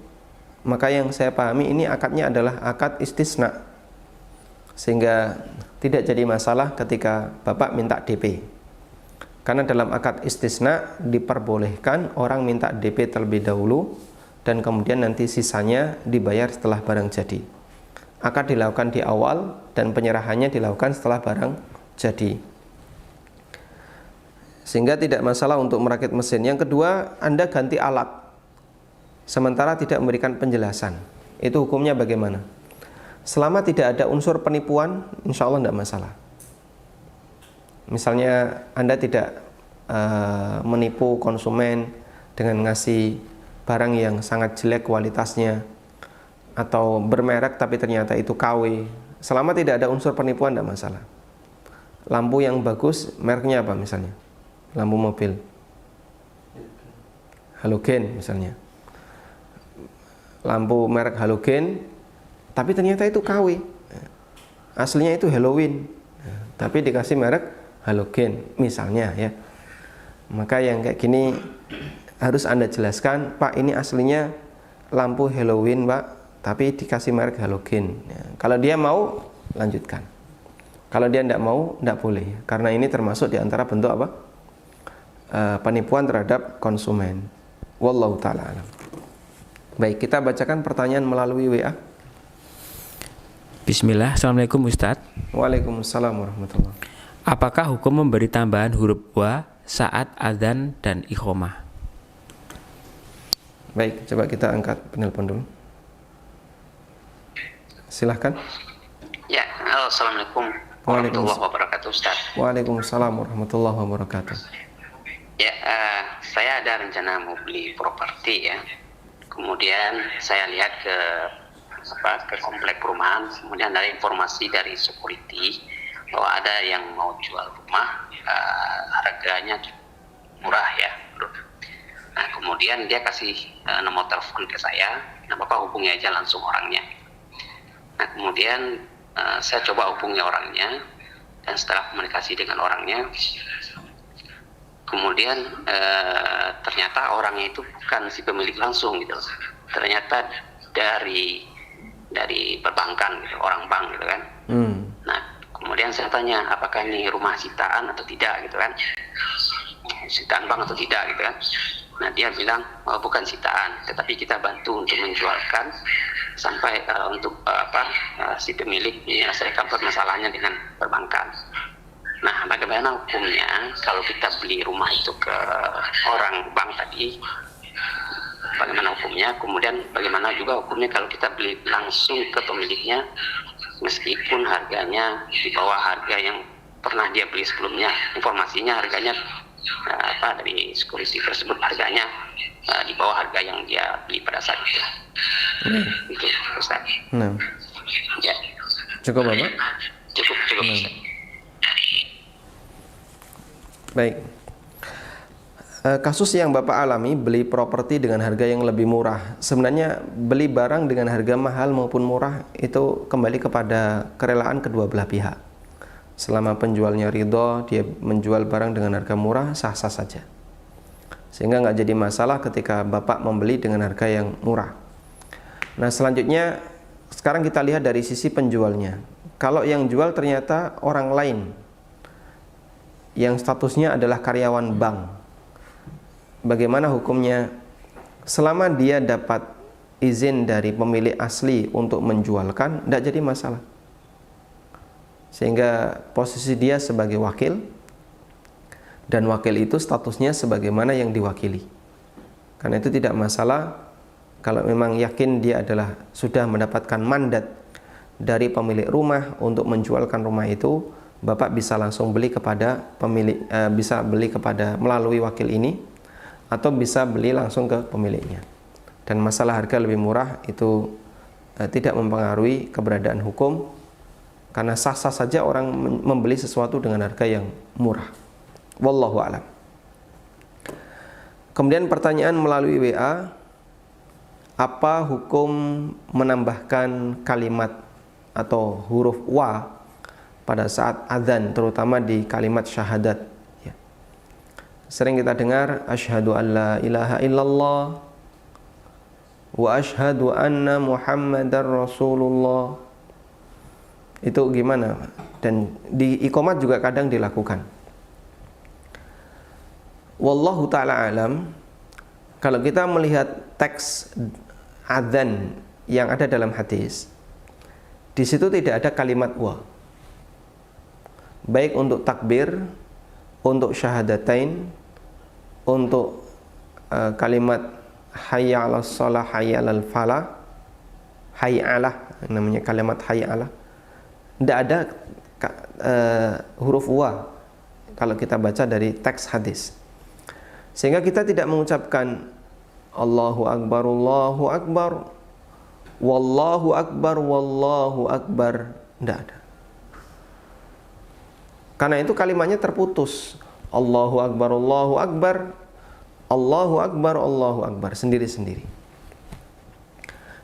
maka yang saya pahami ini akadnya adalah akad istisna, sehingga tidak jadi masalah ketika Bapak minta DP. Karena dalam akad istisna diperbolehkan orang minta DP terlebih dahulu dan kemudian nanti sisanya dibayar setelah barang jadi. akad dilakukan di awal dan penyerahannya dilakukan setelah barang jadi. Sehingga tidak masalah untuk merakit mesin. Yang kedua, Anda ganti alat sementara tidak memberikan penjelasan. Itu hukumnya bagaimana? Selama tidak ada unsur penipuan, insya Allah tidak masalah. Misalnya Anda tidak menipu konsumen dengan ngasih barang yang sangat jelek kualitasnya, atau bermerek tapi ternyata itu KW. Selama tidak ada unsur penipuan tidak masalah. Lampu yang bagus mereknya apa misalnya? Lampu mobil halogen misalnya. Lampu merek halogen tapi ternyata itu KW. Aslinya itu Halloween. Tapi dikasih merek halogen misalnya ya. Maka yang kayak gini harus Anda jelaskan, Pak, ini aslinya lampu Halloween, Pak, tapi dikasih merek halogen. Ya, kalau dia mau, lanjutkan. Kalau dia tidak mau, tidak boleh. Karena ini termasuk di antara bentuk apa? Penipuan terhadap konsumen. Wallahu ta'ala alam. Baik, kita bacakan pertanyaan melalui WA. Bismillah. Assalamualaikum Ustadz. Waalaikumsalam warahmatullahi wabarakatuh. Apakah hukum memberi tambahan huruf wa saat adzan dan iqamah? Baik, coba kita angkat penelpon dulu. Silahkan. Ya, halo, assalamualaikum warahmatullahi wabarakatuh, Ustaz. Waalaikumsalam warahmatullahi wabarakatuh. Ya, saya ada rencana mau beli properti ya. Kemudian saya lihat ke komplek perumahan, kemudian ada informasi dari security bahwa ada yang mau jual rumah, harganya murah ya. Nah, kemudian dia kasih nomor telepon ke saya. Nah, Bapak hubungi aja langsung orangnya. Nah, kemudian saya coba hubungi orangnya, dan setelah komunikasi dengan orangnya, kemudian ternyata orangnya itu bukan si pemilik langsung gitu. Ternyata dari perbankan gitu, orang bank gitu kan. Nah, kemudian saya tanya apakah ini rumah sitaan atau tidak gitu kan. Sitaan bank atau tidak gitu kan. Nah, dia bilang bukan sitaan, tetapi kita bantu untuk menjualkan sampai untuk si pemilik menyelesaikan permasalahannya dengan perbankan. Nah, bagaimana hukumnya kalau kita beli rumah itu ke orang bank tadi? Bagaimana hukumnya? Kemudian bagaimana juga hukumnya kalau kita beli langsung ke pemiliknya, meskipun harganya di bawah harga yang pernah dia beli sebelumnya? Informasinya harganya dari security tersebut harganya di bawah harga yang dia beli pada saat itu. Itu Ustaz. Nah. Ya. Cukup Bapak? Cukup Ustaz. Baik. Kasus yang Bapak alami, beli properti dengan harga yang lebih murah. Sebenarnya beli barang dengan harga mahal maupun murah itu kembali kepada kerelaan kedua belah pihak. Selama penjualnya ridho, dia menjual barang dengan harga murah, sah-sah saja. Sehingga nggak jadi masalah ketika Bapak membeli dengan harga yang murah. Nah, selanjutnya sekarang kita lihat dari sisi penjualnya. Kalau yang jual ternyata orang lain yang statusnya adalah karyawan bank, bagaimana hukumnya? Selama dia dapat izin dari pemilik asli untuk menjualkan, tidak jadi masalah. Sehingga posisi dia sebagai wakil, dan wakil itu statusnya sebagaimana yang diwakili. Karena itu tidak masalah kalau memang yakin dia adalah sudah mendapatkan mandat dari pemilik rumah untuk menjualkan rumah itu, Bapak bisa langsung beli kepada pemilik, bisa beli kepada melalui wakil ini, atau bisa beli langsung ke pemiliknya. Dan masalah harga lebih murah itu tidak mempengaruhi keberadaan hukum, karena sah-sah saja orang membeli sesuatu dengan harga yang murah. Wallahu a'lam. Kemudian pertanyaan melalui WA, apa hukum menambahkan kalimat atau huruf wa pada saat adzan, terutama di kalimat syahadat? Ya. Sering kita dengar asyhadu an la ilaha illallah wa asyhadu anna muhammadar rasulullah. Itu gimana? Dan di iqamat juga kadang dilakukan. Wallahu ta'ala alam. Kalau kita melihat teks adzan yang ada dalam hadis, Di situ tidak ada kalimat wa. Baik untuk takbir, untuk syahadatain, untuk kalimat hayya 'alas shalah, hayya 'alal falah, hayya 'alah, namanya kalimat hayya 'alah. Tidak ada huruf wa kalau kita baca dari teks hadis. Sehingga kita tidak mengucapkan Allahu Akbar, Allahu Akbar, Wallahu Akbar, Wallahu Akbar. Tidak ada. Karena itu kalimatnya terputus. Allahu Akbar, Allahu Akbar, Allahu Akbar, Allahu Akbar, sendiri-sendiri.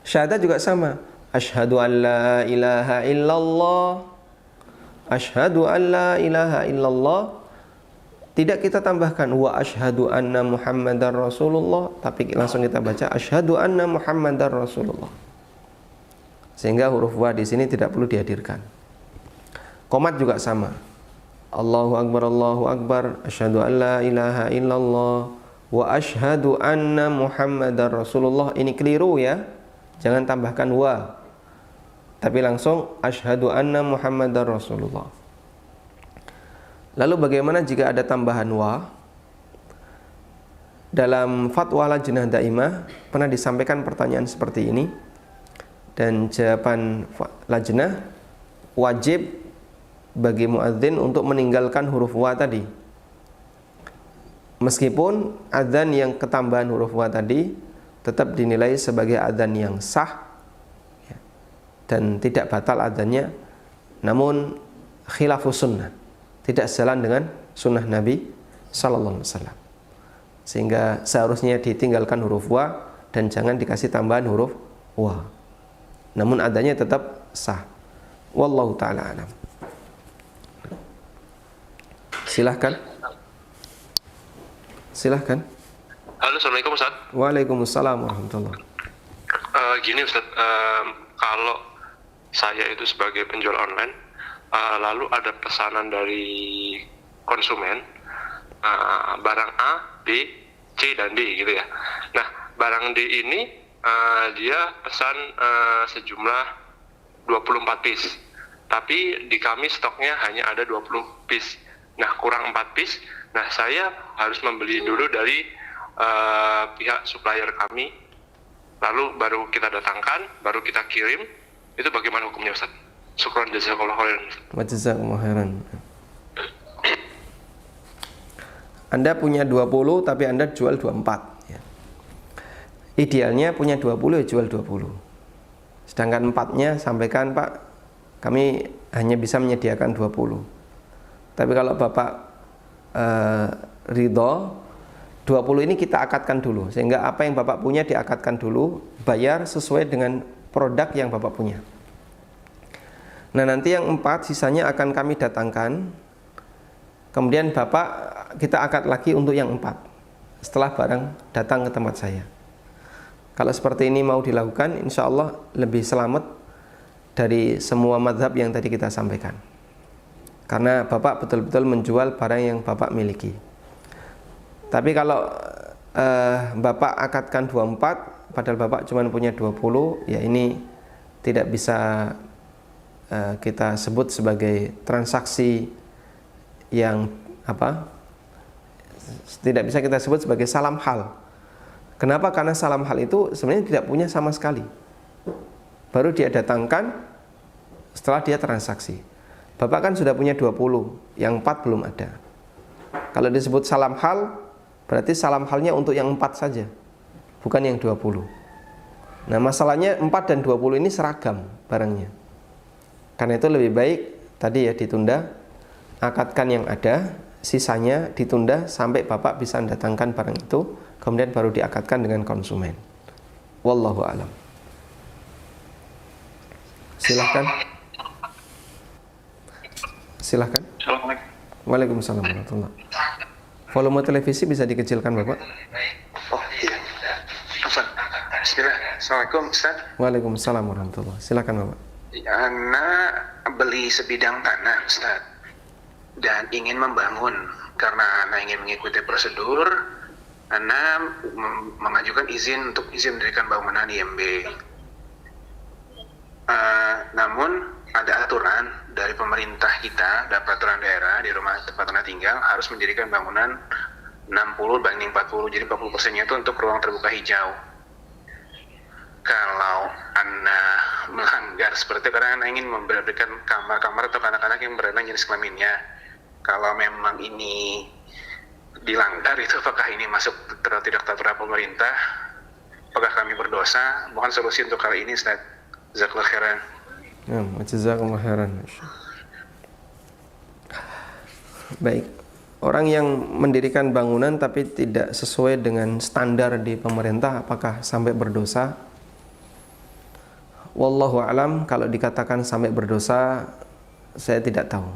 Syahadat juga sama. Asyhadu an la ilaha illallah, asyhadu an la ilaha illallah. Tidak kita tambahkan wa asyhadu anna Muhammadar Rasulullah, tapi langsung kita baca asyhadu anna Muhammadar Rasulullah. Sehingga huruf wa di sini tidak perlu dihadirkan. Qomat juga sama. Allahu Akbar, Allahu Akbar, asyhadu an la ilaha illallah wa asyhadu anna Muhammadar Rasulullah. Ini keliru ya. Jangan tambahkan wa. Tapi langsung asyhadu anna Muhammadar Rasulullah. Lalu bagaimana jika ada tambahan wa? Dalam fatwa Lajnah Daimah pernah disampaikan pertanyaan seperti ini, dan jawaban Lajnah, wajib bagi muadzin untuk meninggalkan huruf wa tadi. Meskipun adzan yang ketambahan huruf wa tadi tetap dinilai sebagai adzan yang sah dan tidak batal adzannya, namun khilafus sunnah, tidak sejalan dengan sunnah Nabi sallallahu alaihi wasallam. Sehingga seharusnya ditinggalkan huruf wa dan jangan dikasih tambahan huruf wa. Namun adanya tetap sah. Wallahu taala alam. Silahkan. Silahkan. Halo, Assalamualaikum Ustaz. Waalaikumsalam warahmatullahi. Gini Ustaz, kalau saya itu sebagai penjual online, lalu ada pesanan dari konsumen, barang A, B, C, dan D gitu ya. Nah, barang D ini dia pesan sejumlah 24 piece, tapi di kami stoknya hanya ada 20 piece. Nah, kurang 4 piece. Nah, saya harus membeli dulu dari pihak supplier kami, lalu baru kita datangkan, baru kita kirim. Itu bagaimana hukumnya Ustaz? Syukran jazakallahu khairan. Wa jazakumullahu khairan. Anda punya 20 tapi Anda jual 24 ya. Idealnya punya 20 ya jual 20. Sedangkan 4-nya sampaikan, Pak, kami hanya bisa menyediakan 20. Tapi kalau Bapak ridho, 20 ini kita akadkan dulu, sehingga apa yang Bapak punya diakadkan dulu, bayar sesuai dengan produk yang Bapak punya. Nah, nanti yang 4 sisanya akan kami datangkan. Kemudian Bapak kita akad lagi untuk yang 4 setelah barang datang ke tempat saya. Kalau seperti ini mau dilakukan, insya Allah lebih selamat dari semua mazhab yang tadi kita sampaikan. Karena Bapak betul-betul menjual barang yang Bapak miliki. Tapi kalau Bapak akadkan 24 padahal Bapak cuma punya 20, ya ini tidak bisa kita sebut sebagai transaksi yang tidak bisa kita sebut sebagai salam hal. Kenapa? Karena salam hal itu sebenarnya tidak punya sama sekali. Baru dia datangkan setelah dia transaksi. Bapak kan sudah punya 20, yang 4 belum ada. Kalau disebut salam hal, berarti salam halnya untuk yang 4 saja, bukan yang 20. Nah, masalahnya 4 dan 20 ini seragam barangnya. Karena itu lebih baik tadi ya ditunda, akadkan yang ada, sisanya ditunda sampai Bapak bisa mendatangkan barang itu, kemudian baru diakadkan dengan konsumen. Wallahu a'lam. Silahkan. Silahkan. Assalamualaikum. Waalaikumsalam warahmatullahi. Volume televisi bisa dikecilkan Bapak? Oh iya. Bismillah. Assalamualaikum Ustaz. Waalaikumsalam warahmatullahi. Silakan Bapak. Ana beli sebidang tanah Ustaz dan ingin membangun. Karena Ana ingin mengikuti prosedur, Ana mengajukan izin untuk izin mendirikan bangunan IMB. Namun ada aturan dari pemerintah kita, ada peraturan daerah di rumah tempat Anda tinggal harus mendirikan bangunan 60/40, jadi 40%-nya itu untuk ruang terbuka hijau. Kalau Anda melanggar seperti itu karena Anda ingin memberikan kamar-kamar untuk anak-anak yang berada jenis kelaminnya, kalau memang ini dilanggar, itu apakah ini masuk tidak terhadap pemerintah? Apakah kami berdosa? Mohon solusi untuk hal ini, Ustaz. Jazakallahu khairan. Ya, jazakumullah khairan. Baik, orang yang mendirikan bangunan tapi tidak sesuai dengan standar di pemerintah, apakah sampai berdosa? Wallahu alam, kalau dikatakan sampai berdosa, saya tidak tahu.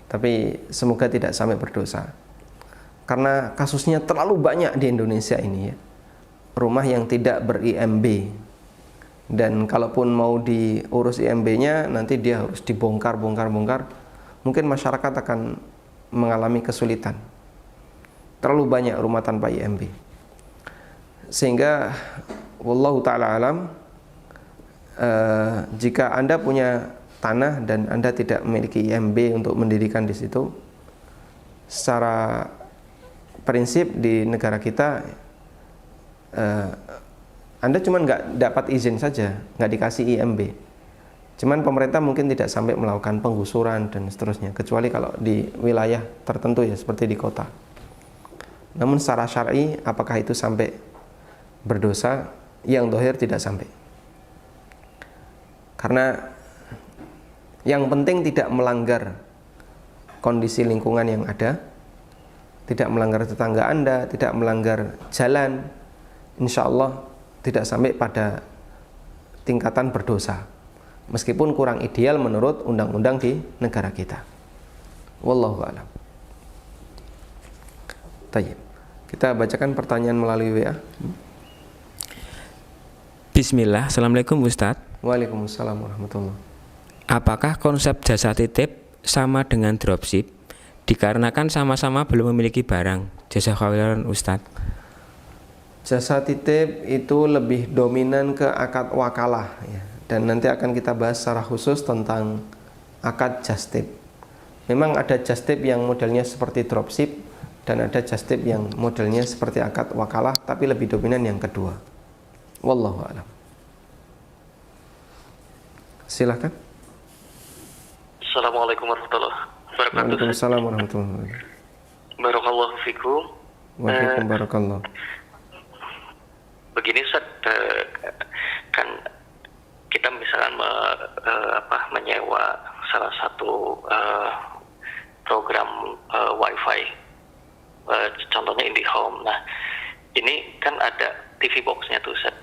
Tapi semoga tidak sampai berdosa. Karena kasusnya terlalu banyak di Indonesia ini ya. Rumah yang tidak ber-IMB. Dan kalaupun mau diurus IMB-nya, nanti dia harus dibongkar. Mungkin masyarakat akan mengalami kesulitan. Terlalu banyak rumah tanpa IMB. Sehingga wallahu ta'ala alam, jika Anda punya tanah dan Anda tidak memiliki IMB untuk mendirikan di situ, secara prinsip di negara kita Anda cuma nggak dapat izin saja, nggak dikasih IMB. Cuman pemerintah mungkin tidak sampai melakukan penggusuran dan seterusnya, kecuali kalau di wilayah tertentu ya, seperti di kota. Namun secara syar'i, apakah itu sampai berdosa? Yang dohir tidak sampai. Karena yang penting tidak melanggar kondisi lingkungan yang ada, tidak melanggar tetangga Anda, tidak melanggar jalan, insya Allah tidak sampai pada tingkatan berdosa, meskipun kurang ideal menurut undang-undang di negara kita. Wallahu a'lam. Tayyib. Kita bacakan pertanyaan melalui WA. Bismillah, Assalamualaikum Ustadz. Waalaikumsalam warahmatullahi. Apakah konsep jasa titip sama dengan dropship? Dikarenakan sama-sama belum memiliki barang. Jazakallahu Ustadz. Jasa titip itu lebih dominan ke akad wakalah ya. Dan nanti akan kita bahas secara khusus tentang akad just tip. Memang ada just tip yang modelnya seperti dropship, dan ada just tip yang modelnya seperti akad wakalah, tapi lebih dominan yang kedua. Wallahu a'lam. Silakan. Assalamualaikum warahmatullahi wabarakatuh. Waalaikumsalam warahmatullahi wabarakatuh. Barakallahu fikum. Waalaikumsalam barakallah. Begini Ustaz, kan kita misalkan menyewa salah satu program wifi, contohnya IndiHome. Nah, ini kan ada TV box-nya tuh Ustaz.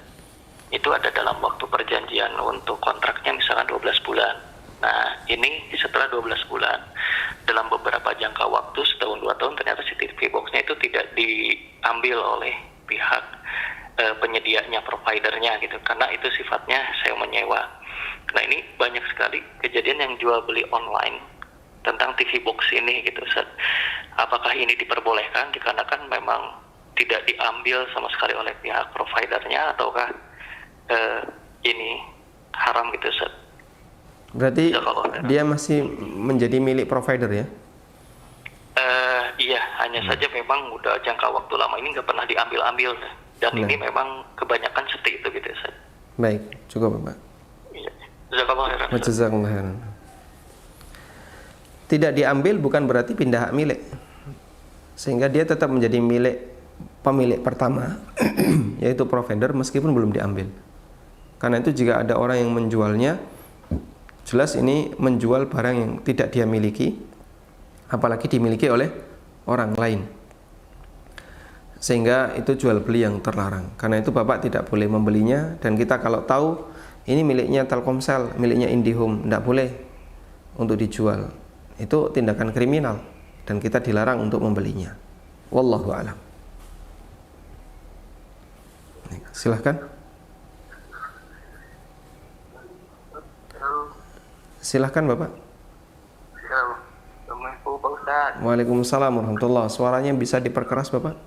Itu ada dalam waktu perjanjian untuk kontraknya misalkan 12 bulan. Nah, ini setelah 12 bulan, dalam beberapa jangka waktu, setahun 2 tahun, ternyata si TV box-nya itu tidak diambil oleh pihak penyedianya, providernya gitu, karena itu sifatnya saya menyewa. Nah, ini banyak sekali kejadian yang jual beli online tentang TV box ini gitu Ustaz. Apakah ini diperbolehkan dikarenakan memang tidak diambil sama sekali oleh pihak providernya, ataukah ini haram gitu Ustaz? Berarti dia masih menjadi milik provider ya? Iya, hanya saja memang udah jangka waktu lama ini nggak pernah diambil-ambil, dan ini memang kebanyakan seperti itu gitu Ustaz. Baik, cukup Bapak. Iya. Jazakallahu khairan. Jazakallahu khairan. Tidak diambil bukan berarti pindah hak milik, sehingga dia tetap menjadi milik pemilik pertama yaitu provider meskipun belum diambil. Karena itu jika ada orang yang menjualnya, jelas ini menjual barang yang tidak dia miliki, apalagi dimiliki oleh orang lain, sehingga itu jual beli yang terlarang. Karena itu Bapak tidak boleh membelinya, dan kita kalau tahu ini miliknya Telkomsel, miliknya IndiHome, tidak boleh untuk dijual. Itu tindakan kriminal dan kita dilarang untuk membelinya. Wallahu a'lam. Silahkan. Silahkan Bapak. Assalamualaikum Pak Ustaz. Waalaikumsalam warahmatullahi. Suaranya bisa diperkeras Bapak?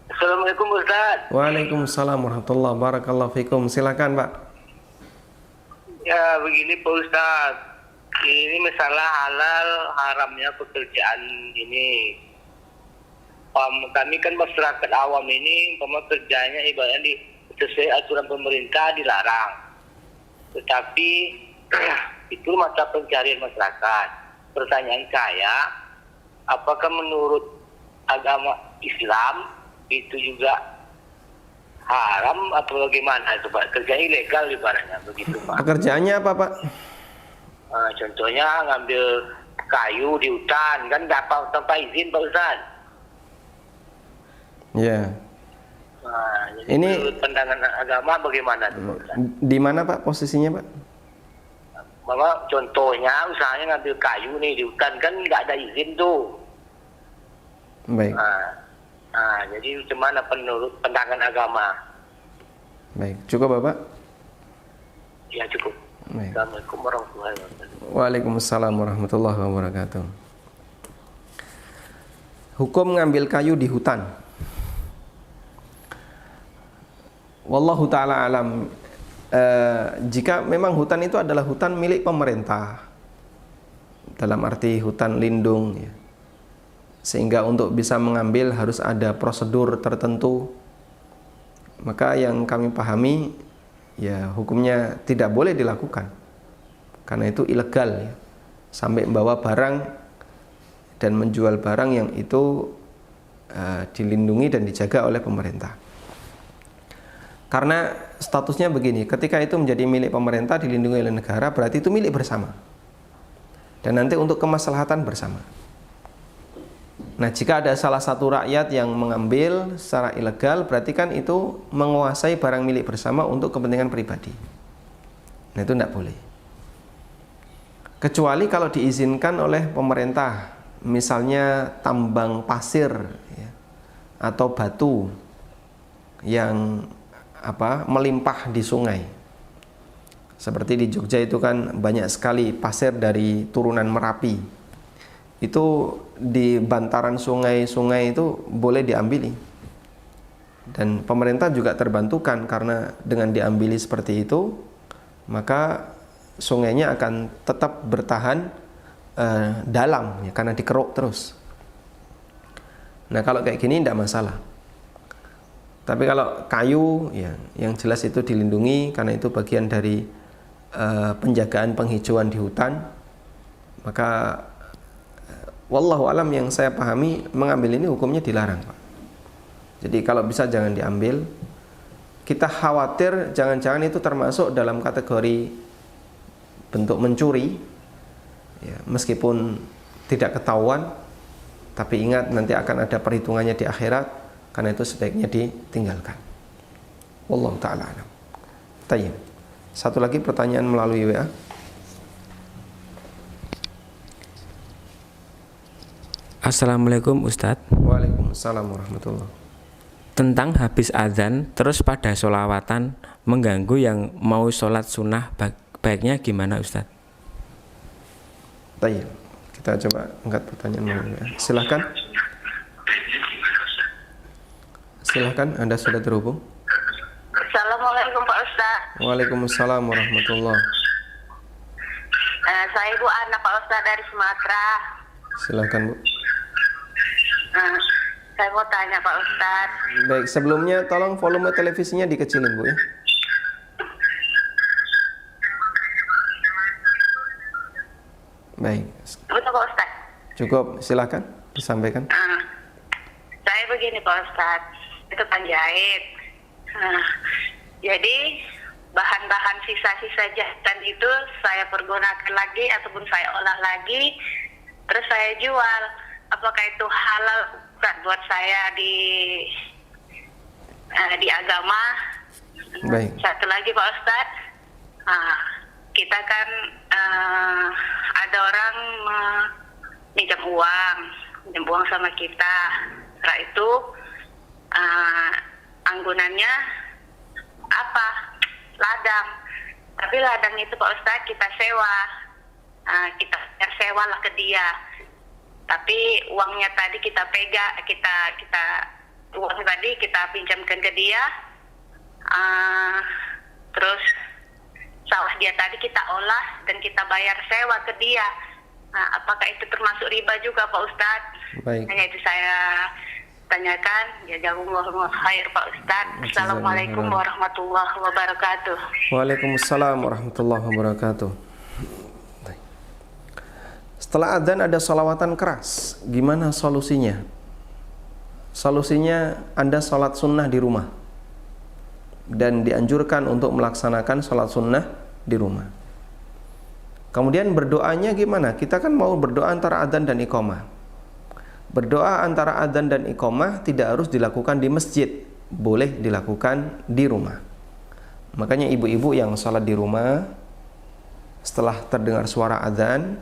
Assalamualaikum Ustaz. Waalaikumsalam warahmatullahi wabarakatuh. Fikum. Silakan Pak. Ya begini Pak Ustadz, ini masalah halal haramnya pekerjaan ini. Kami kan masyarakat awam ini, kerjanya ibaratnya sesuai aturan pemerintah dilarang. Tetapi itu mata pencarian masyarakat. Pertanyaan saya, apakah menurut agama Islam itu juga haram atau bagaimana itu Pak? Kerja ilegal ibaratnya begitu Pak. Pekerjaannya apa Pak? Contohnya ngambil kayu di hutan kan tanpa izin Pak Ustaz. Ya. Jadi Ini menurut pandangan agama bagaimana itu Pak Ustaz? di mana Pak posisinya Pak? Bahwa contohnya misalnya ngambil kayu nih di hutan kan nggak ada izin tuh. Baik. Jadi gimana menurut pandangan agama? Baik, cukup Bapak? Ya cukup. Baik. Assalamualaikum warahmatullahi wabarakatuh. Waalaikumsalam warahmatullahi wabarakatuh. Hukum ngambil kayu di hutan. Wallahu ta'ala alam. Jika memang hutan itu adalah hutan milik pemerintah, dalam arti hutan lindung ya, sehingga untuk bisa mengambil harus ada prosedur tertentu, maka yang kami pahami ya hukumnya tidak boleh dilakukan karena itu ilegal ya, sampai membawa barang dan menjual barang yang itu dilindungi dan dijaga oleh pemerintah. Karena statusnya begini, ketika itu menjadi milik pemerintah dilindungi oleh negara, berarti itu milik bersama dan nanti untuk kemaslahatan bersama. Nah, jika ada salah satu rakyat yang mengambil secara ilegal, berarti kan itu menguasai barang milik bersama untuk kepentingan pribadi. Nah, itu tidak boleh. Kecuali kalau diizinkan oleh pemerintah, misalnya tambang pasir ya, atau batu yang melimpah di sungai. Seperti di Jogja itu kan banyak sekali pasir dari turunan Merapi. Itu di bantaran sungai-sungai itu boleh diambili. Dan pemerintah juga terbantukan karena dengan diambili seperti itu, maka sungainya akan tetap bertahan dalam ya, karena dikeruk terus. Nah, kalau kayak gini tidak masalah. Tapi kalau kayu ya, yang jelas itu dilindungi karena itu bagian dari penjagaan penghijauan di hutan, maka wallahu alam yang saya pahami mengambil ini hukumnya dilarang Pak. Jadi kalau bisa jangan diambil. Kita khawatir jangan-jangan itu termasuk dalam kategori bentuk mencuri ya, meskipun tidak ketahuan, tapi ingat nanti akan ada perhitungannya di akhirat. Karena itu sebaiknya ditinggalkan. Wallahu ta'ala alam. Tayyib. Satu lagi pertanyaan melalui WA. Assalamualaikum Ustadz. Waalaikumsalam warahmatullahi. Tentang habis azan terus pada sholawatan mengganggu yang mau sholat sunnah, baiknya gimana Ustadz? Tayyib. Kita coba angkat pertanyaan melalui WA. Silahkan. Silahkan, Anda sudah terhubung. Assalamualaikum Pak Ustaz. Waalaikumsalam warahmatullahi. Saya Ibu Ana Pak Ustaz dari Sumatera. Silahkan Bu. Saya mau tanya Pak Ustaz. Baik, sebelumnya tolong volume televisinya dikecilin Bu ya. Baik. Betul Pak Ustaz. Cukup, silakan disampaikan. Saya begini Pak Ustaz, itu penjahit. Jadi bahan-bahan sisa-sisa jahitan itu saya pergunakan lagi ataupun saya olah lagi, terus saya jual. Apakah itu halal bukan buat saya di agama? Baik. Satu lagi Pak Ustaz, kita kan ada orang minjam uang sama kita. Setelah itu anggunannya apa? Ladang. Tapi ladang itu Pak Ustaz kita sewa. Kita sewa lah ke dia. Tapi uangnya tadi kita pegang, uang tadi kita pinjamkan ke dia. Terus sawah dia tadi kita olah dan kita bayar sewa ke dia. Nah, apakah itu termasuk riba juga Pak Ustadz? Baik. Hanya itu saya tanyakan. Jazakumullah khair Pak Ustadz. Assalamualaikum warahmatullahi wabarakatuh. Waalaikumsalam warahmatullahi wabarakatuh. Setelah adzan ada sholawatan keras. Gimana solusinya? Solusinya Anda sholat sunnah di rumah. Dan dianjurkan untuk melaksanakan sholat sunnah di rumah. Kemudian berdoanya gimana? Kita kan mau berdoa antara adzan dan iqamah. Berdoa antara adzan dan iqamah tidak harus dilakukan di masjid, boleh dilakukan di rumah. Makanya ibu-ibu yang sholat di rumah, setelah terdengar suara adzan,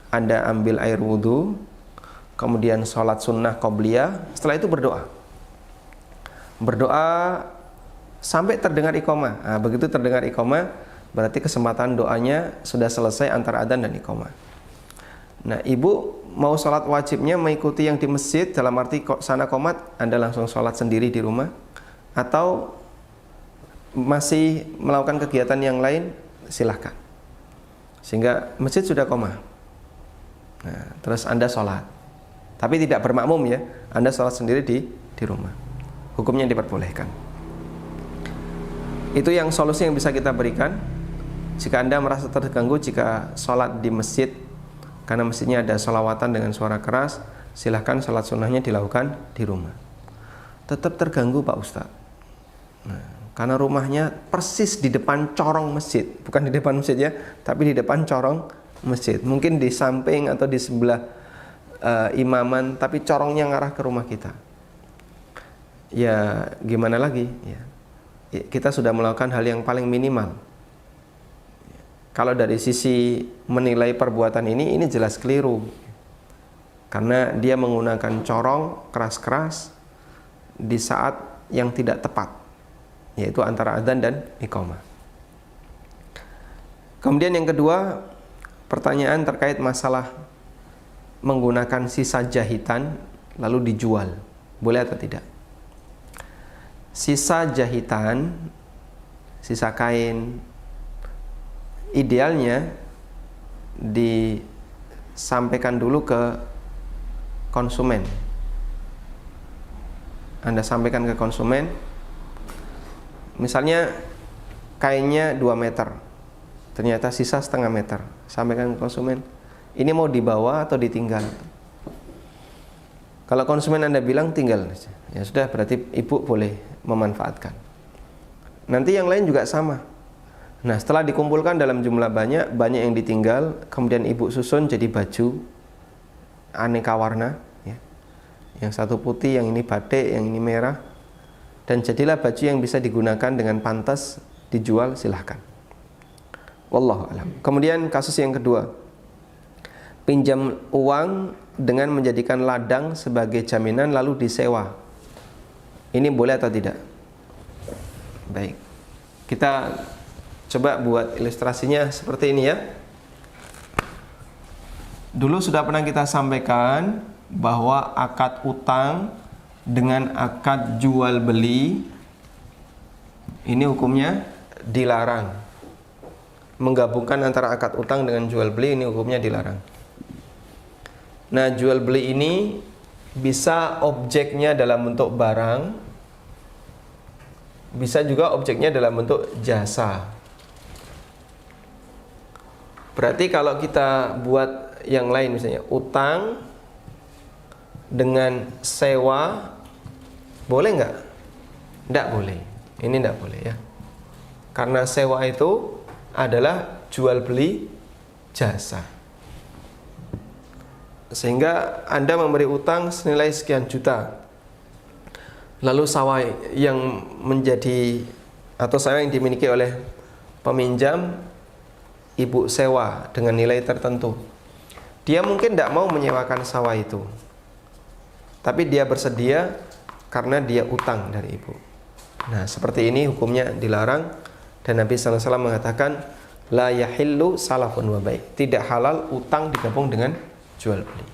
Anda ambil air wudhu, kemudian sholat sunnah qobliyah, setelah itu berdoa. Berdoa sampai terdengar iqamah. Nah, begitu terdengar iqamah, berarti kesempatan doanya sudah selesai antara adzan dan iqamah. Nah, ibu mau sholat wajibnya mengikuti yang di masjid, dalam arti sana qomat, Anda langsung sholat sendiri di rumah, atau masih melakukan kegiatan yang lain, silahkan. Sehingga masjid sudah qomah. Nah, terus Anda sholat, tapi tidak bermakmum ya, Anda sholat sendiri di rumah. Hukumnya diperbolehkan. Itu yang solusi yang bisa kita berikan. Jika Anda merasa terganggu jika sholat di masjid, karena masjidnya ada sholawatan dengan suara keras, silahkan sholat sunnahnya dilakukan di rumah. Tetap terganggu Pak Ustadz. Nah, karena rumahnya persis di depan corong masjid, bukan di depan masjid ya, tapi di depan corong masjid. Mungkin di samping atau di sebelah imaman, tapi corongnya ngarah ke rumah kita. Ya gimana lagi? Ya, kita sudah melakukan hal yang paling minimal. Kalau dari sisi menilai perbuatan ini jelas keliru. Karena dia menggunakan corong keras-keras di saat yang tidak tepat, yaitu antara adzan dan iqamah. Kemudian yang kedua, pertanyaan terkait masalah menggunakan sisa jahitan lalu dijual, boleh atau tidak? Sisa jahitan, sisa kain, idealnya disampaikan dulu ke konsumen. Anda sampaikan ke konsumen, misalnya kainnya 2 meter, ternyata sisa setengah meter, sampaikan ke konsumen, ini mau dibawa atau ditinggal. Kalau konsumen Anda bilang tinggal, ya sudah, berarti ibu boleh memanfaatkan. Nanti yang lain juga sama. Nah, setelah dikumpulkan dalam jumlah banyak yang ditinggal, kemudian ibu susun jadi baju aneka warna ya. Yang satu putih, yang ini batik, yang ini merah, dan jadilah baju yang bisa digunakan dengan pantas dijual, silahkan. Wallahu a'lam. Kemudian kasus yang kedua, pinjam uang dengan menjadikan ladang sebagai jaminan lalu disewa. Ini boleh atau tidak? Baik, kita coba buat ilustrasinya seperti ini ya. Dulu sudah pernah kita sampaikan bahwa akad utang dengan akad jual beli ini hukumnya dilarang. Menggabungkan antara akad utang dengan jual beli ini hukumnya dilarang. Nah, jual beli ini bisa objeknya dalam bentuk barang, bisa juga objeknya dalam bentuk jasa. Berarti kalau kita buat yang lain, misalnya utang dengan sewa, boleh nggak? Nggak boleh. Ini nggak boleh ya. Karena sewa itu adalah jual beli jasa. Sehingga Anda memberi utang senilai sekian juta, lalu sawah yang menjadi atau sawah yang dimiliki oleh peminjam ibu sewa dengan nilai tertentu. Dia mungkin tidak mau menyewakan sawah itu, tapi dia bersedia karena dia utang dari ibu. Nah, seperti ini hukumnya dilarang, dan Nabi SAW mengatakan la yahillu salafun wa bai', tidak halal utang digabung dengan jual beli.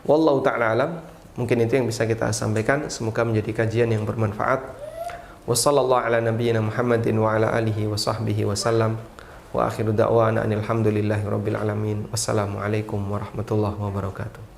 Wallahu ta'ala alam. Mungkin itu yang bisa kita sampaikan, semoga menjadi kajian yang bermanfaat. Wa sallallahu ala nabiyyina Muhammadin wa ala alihi wa sahbihi wa sallam. Wa akhiru da'wana anil hamdulillahi rabbil alamin. Wassalamualaikum warahmatullahi wabarakatuh.